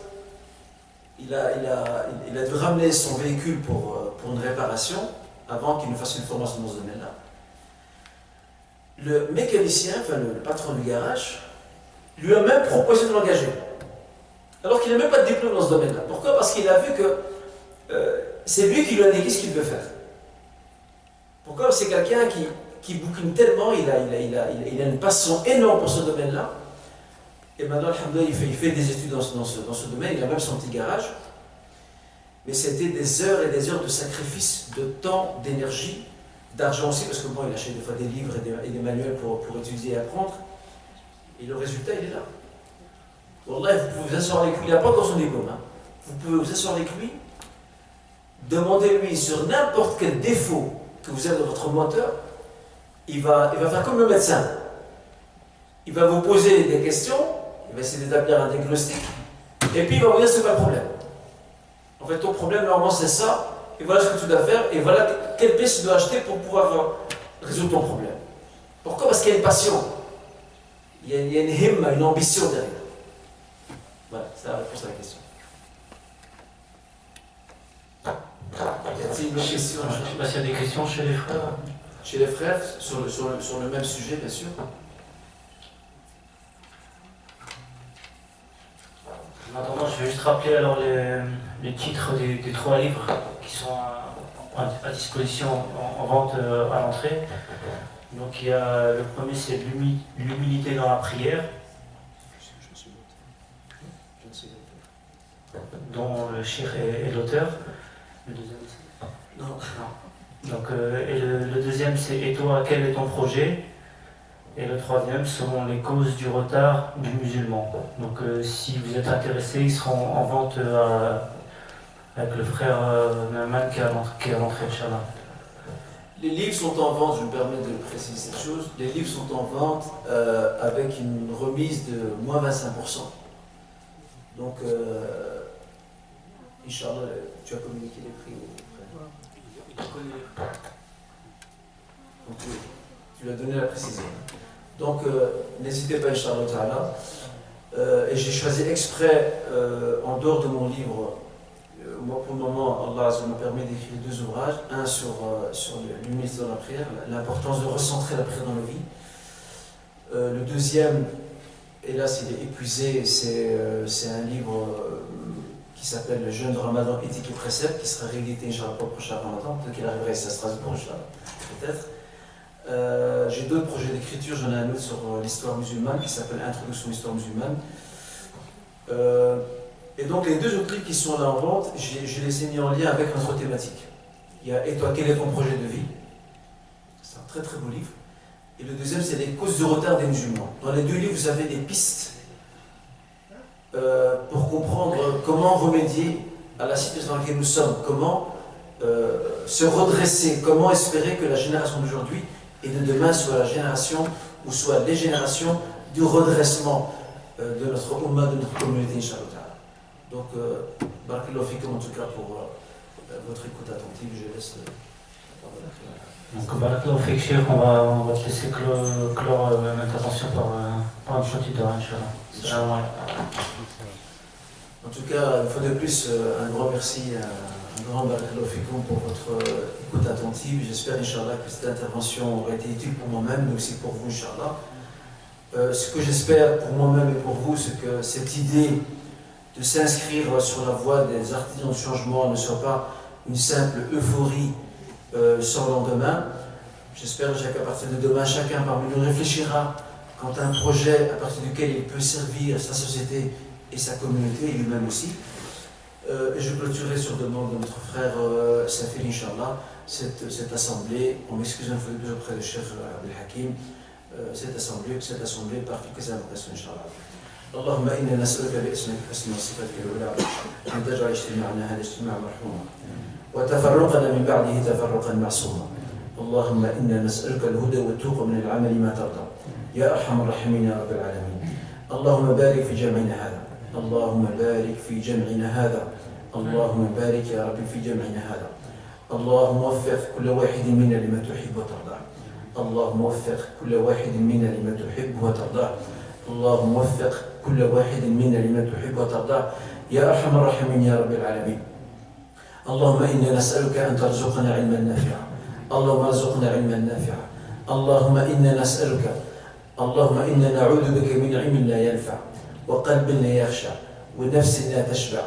il a dû ramener son véhicule pour une réparation avant qu'il ne fasse une formation dans ce domaine-là. Le mécanicien, enfin le patron du garage, lui a même proposé de l'engager. Alors qu'il n'a même pas de diplôme dans ce domaine-là. Pourquoi? Parce qu'il a vu que c'est lui qui lui a indiqué ce qu'il veut faire. Pourquoi? C'est quelqu'un qui bouquine tellement, il a une passion énorme pour ce domaine-là. Et maintenant, alhamdoulilah, il fait des études dans ce domaine, il a même son petit garage. Mais c'était des heures et des heures de sacrifice, de temps, d'énergie, d'argent aussi, parce que bon, il achète des fois des livres et des manuels pour étudier et apprendre. Et le résultat, il est là. Wallah, vous pouvez vous asseoir avec lui, il n'a pas encore son diplôme. Hein. Vous pouvez vous asseoir avec lui, demandez-lui sur n'importe quel défaut que vous avez dans votre moteur, il va faire comme le médecin. Il va vous poser des questions, il va essayer d'établir un diagnostic, et puis il va vous dire c'est pas le problème. En fait, ton problème, normalement, c'est ça, et voilà ce que tu dois faire, et voilà quelle pièce tu dois acheter pour pouvoir résoudre ton problème. Pourquoi? Parce qu'il y a une passion. Il y a une himma, une ambition derrière. Voilà, c'est la réponse à la question. Y a-t-il une autre question? Je ne sais pas s'il y a des questions chez les frères. Chez les frères, sur le même sujet, bien sûr. En attendant, je vais juste rappeler alors les titres des 3 livres qui sont à disposition en vente à l'entrée. Donc il y a, le premier c'est l'humilité dans la prière, dont le cheikh est l'auteur. Le deuxième c'est... Non. Donc, et le deuxième c'est et toi quel est ton projet? Et le troisième sont les causes du retard du musulman. Donc si vous êtes intéressé, ils seront en vente avec le frère Naaman qui est rentré, Inch'Allah. Les livres sont en vente, je me permets de préciser cette chose, les livres sont en vente avec une remise de moins 25%. Donc, Inch'Allah, tu as communiqué les prix au frère. Donc, tu lui as donné la précision. Donc, n'hésitez pas, Inch'Allah Ta'ala. Et j'ai choisi exprès, en dehors de mon livre, moi pour le moment, Allah me permet d'écrire 2 ouvrages. Un sur l'humilité dans la prière, l'importance de recentrer la prière dans la vie. Le deuxième, hélas il est épuisé, c'est un livre qui s'appelle Le jeûne de Ramadan, éthique et préceptes, qui sera réédité, Inch'Allah, pour le prochain Ramadan. Peut-être qu'il arrivera ici à Strasbourg, Inch'Allah, peut-être. J'ai d'autres projets d'écriture, j'en ai un autre sur l'histoire musulmane qui s'appelle Introduction à l'histoire musulmane. Et donc les 2 autres livres qui sont là en vente, je les ai mis en lien avec notre thématique. Il y a Et toi, quel est ton projet de vie? C'est un très très beau livre. Et le deuxième, c'est Les causes du retard des musulmans. Dans les 2 livres, vous avez des pistes pour comprendre comment remédier à la situation dans laquelle nous sommes, comment se redresser, comment espérer que la génération d'aujourd'hui et de demain soit la génération, ou soit les générations du redressement de notre Ummah, de notre communauté, Inch'Allah. Donc, barakallahu fikum en tout cas pour votre écoute attentive. Je laisse la parole à Donc, barakallahu fik, Cheikh, on va te laisser clore l'intervention par un chantier de Inch'Allah. Salam alaikum. En tout cas, une fois de plus, un grand merci, un grand barakallahu fikum pour votre écoute attentive. J'espère, Inch'Allah, que cette intervention aura été utile pour moi-même, mais aussi pour vous, Inch'Allah. Ce que j'espère pour moi-même et pour vous, c'est que cette idée de s'inscrire sur la voie des artisans du changement ne soit pas une simple euphorie sans lendemain. J'espère déjà qu'à partir de demain, chacun parmi nous réfléchira quant à un projet à partir duquel il peut servir sa société et sa communauté, et lui-même aussi. Et je clôturerai sur demande de notre frère Safir, Inch'Allah, cette assemblée, on m'excuse un peu de plus auprès de Cheikh Abdel Hakim, cette assemblée par quelques invocations, Inch'Allah. اللهم إنا نسألك باسمك الحسنى وصفاتك العلى أن تجعل اجتماعنا هذا اجتماع مرحوما وتفرقنا من بعده تفرقا معصوما. اللهم إنا نسألك الهدى والتوق من العمل ما ترضى يا أرحم الراحمين يا رب العالمين. اللهم بارك في جمعنا هذا، اللهم بارك في جمعنا هذا، اللهم بارك يا رب في جمعنا هذا. اللهم وفق كل واحد منا لما تحب وترضى. اللهم وفق كل واحد منا لما تحب وترضى. اللهم وفق كل واحد منا لما تحب وترضى يا أرحم الراحمين يا رب العالمين. اللهم إنا نسألك أن ترزقنا علما نافعا. اللهم ارزقنا علما نافعا. اللهم إنا نسألك، اللهم إنا نعوذ بك من علم لا ينفع وقلب لا يخشع ونفس لا تشبع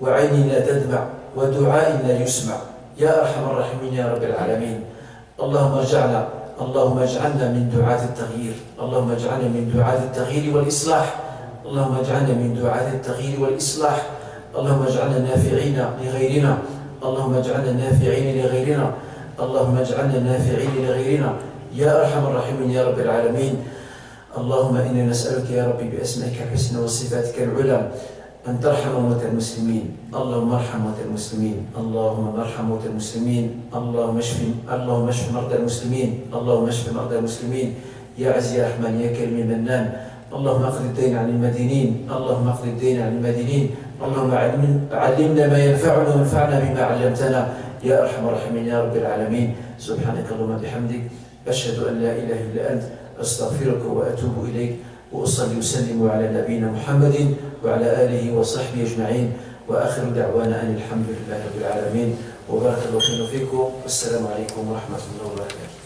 وعين لا تدمع ودعاء لا يسمع يا أرحم الراحمين يا رب العالمين. اللهم اجعلنا من دعاة التغيير. اللهم اجعلنا من دعاة التغيير والإصلاح. اللهم اجعلنا من دعاة التغيير والإصلاح. اللهم اجعلنا نافعين لغيرنا. اللهم اجعلنا نافعين لغيرنا. اللهم اجعلنا نافعين لغيرنا يا أرحم الراحمين يا رب العالمين. اللهم إنا نسألك يا ربي بأسمائك الحسنى وصفاتك العلى أن ترحم موتى المسلمين. اللهم ارحم موتى المسلمين. اللهم ارحم موتى المسلمين. اللهم اشف مرضى المسلمين. اللهم اشف مرضى المسلمين يا عزيز يا رحمن يا كريم يا منان. اللهم اقض الدين عن المدينين. اللهم اقض الدين عن المدينين. اللهم علمنا ما ينفعنا وانفعنا بما علمتنا يا أرحم الراحمين يا رب العالمين. سبحانك اللهم بحمدك أشهد أن لا إله إلا أنت أستغفرك وأتوب إليك وأصلي وسلم على نبينا محمد وعلى آله وصحبه أجمعين وآخر دعوانا أن الحمد لله رب العالمين وبارك الله فيكم والسلام عليكم ورحمة الله وبركاته.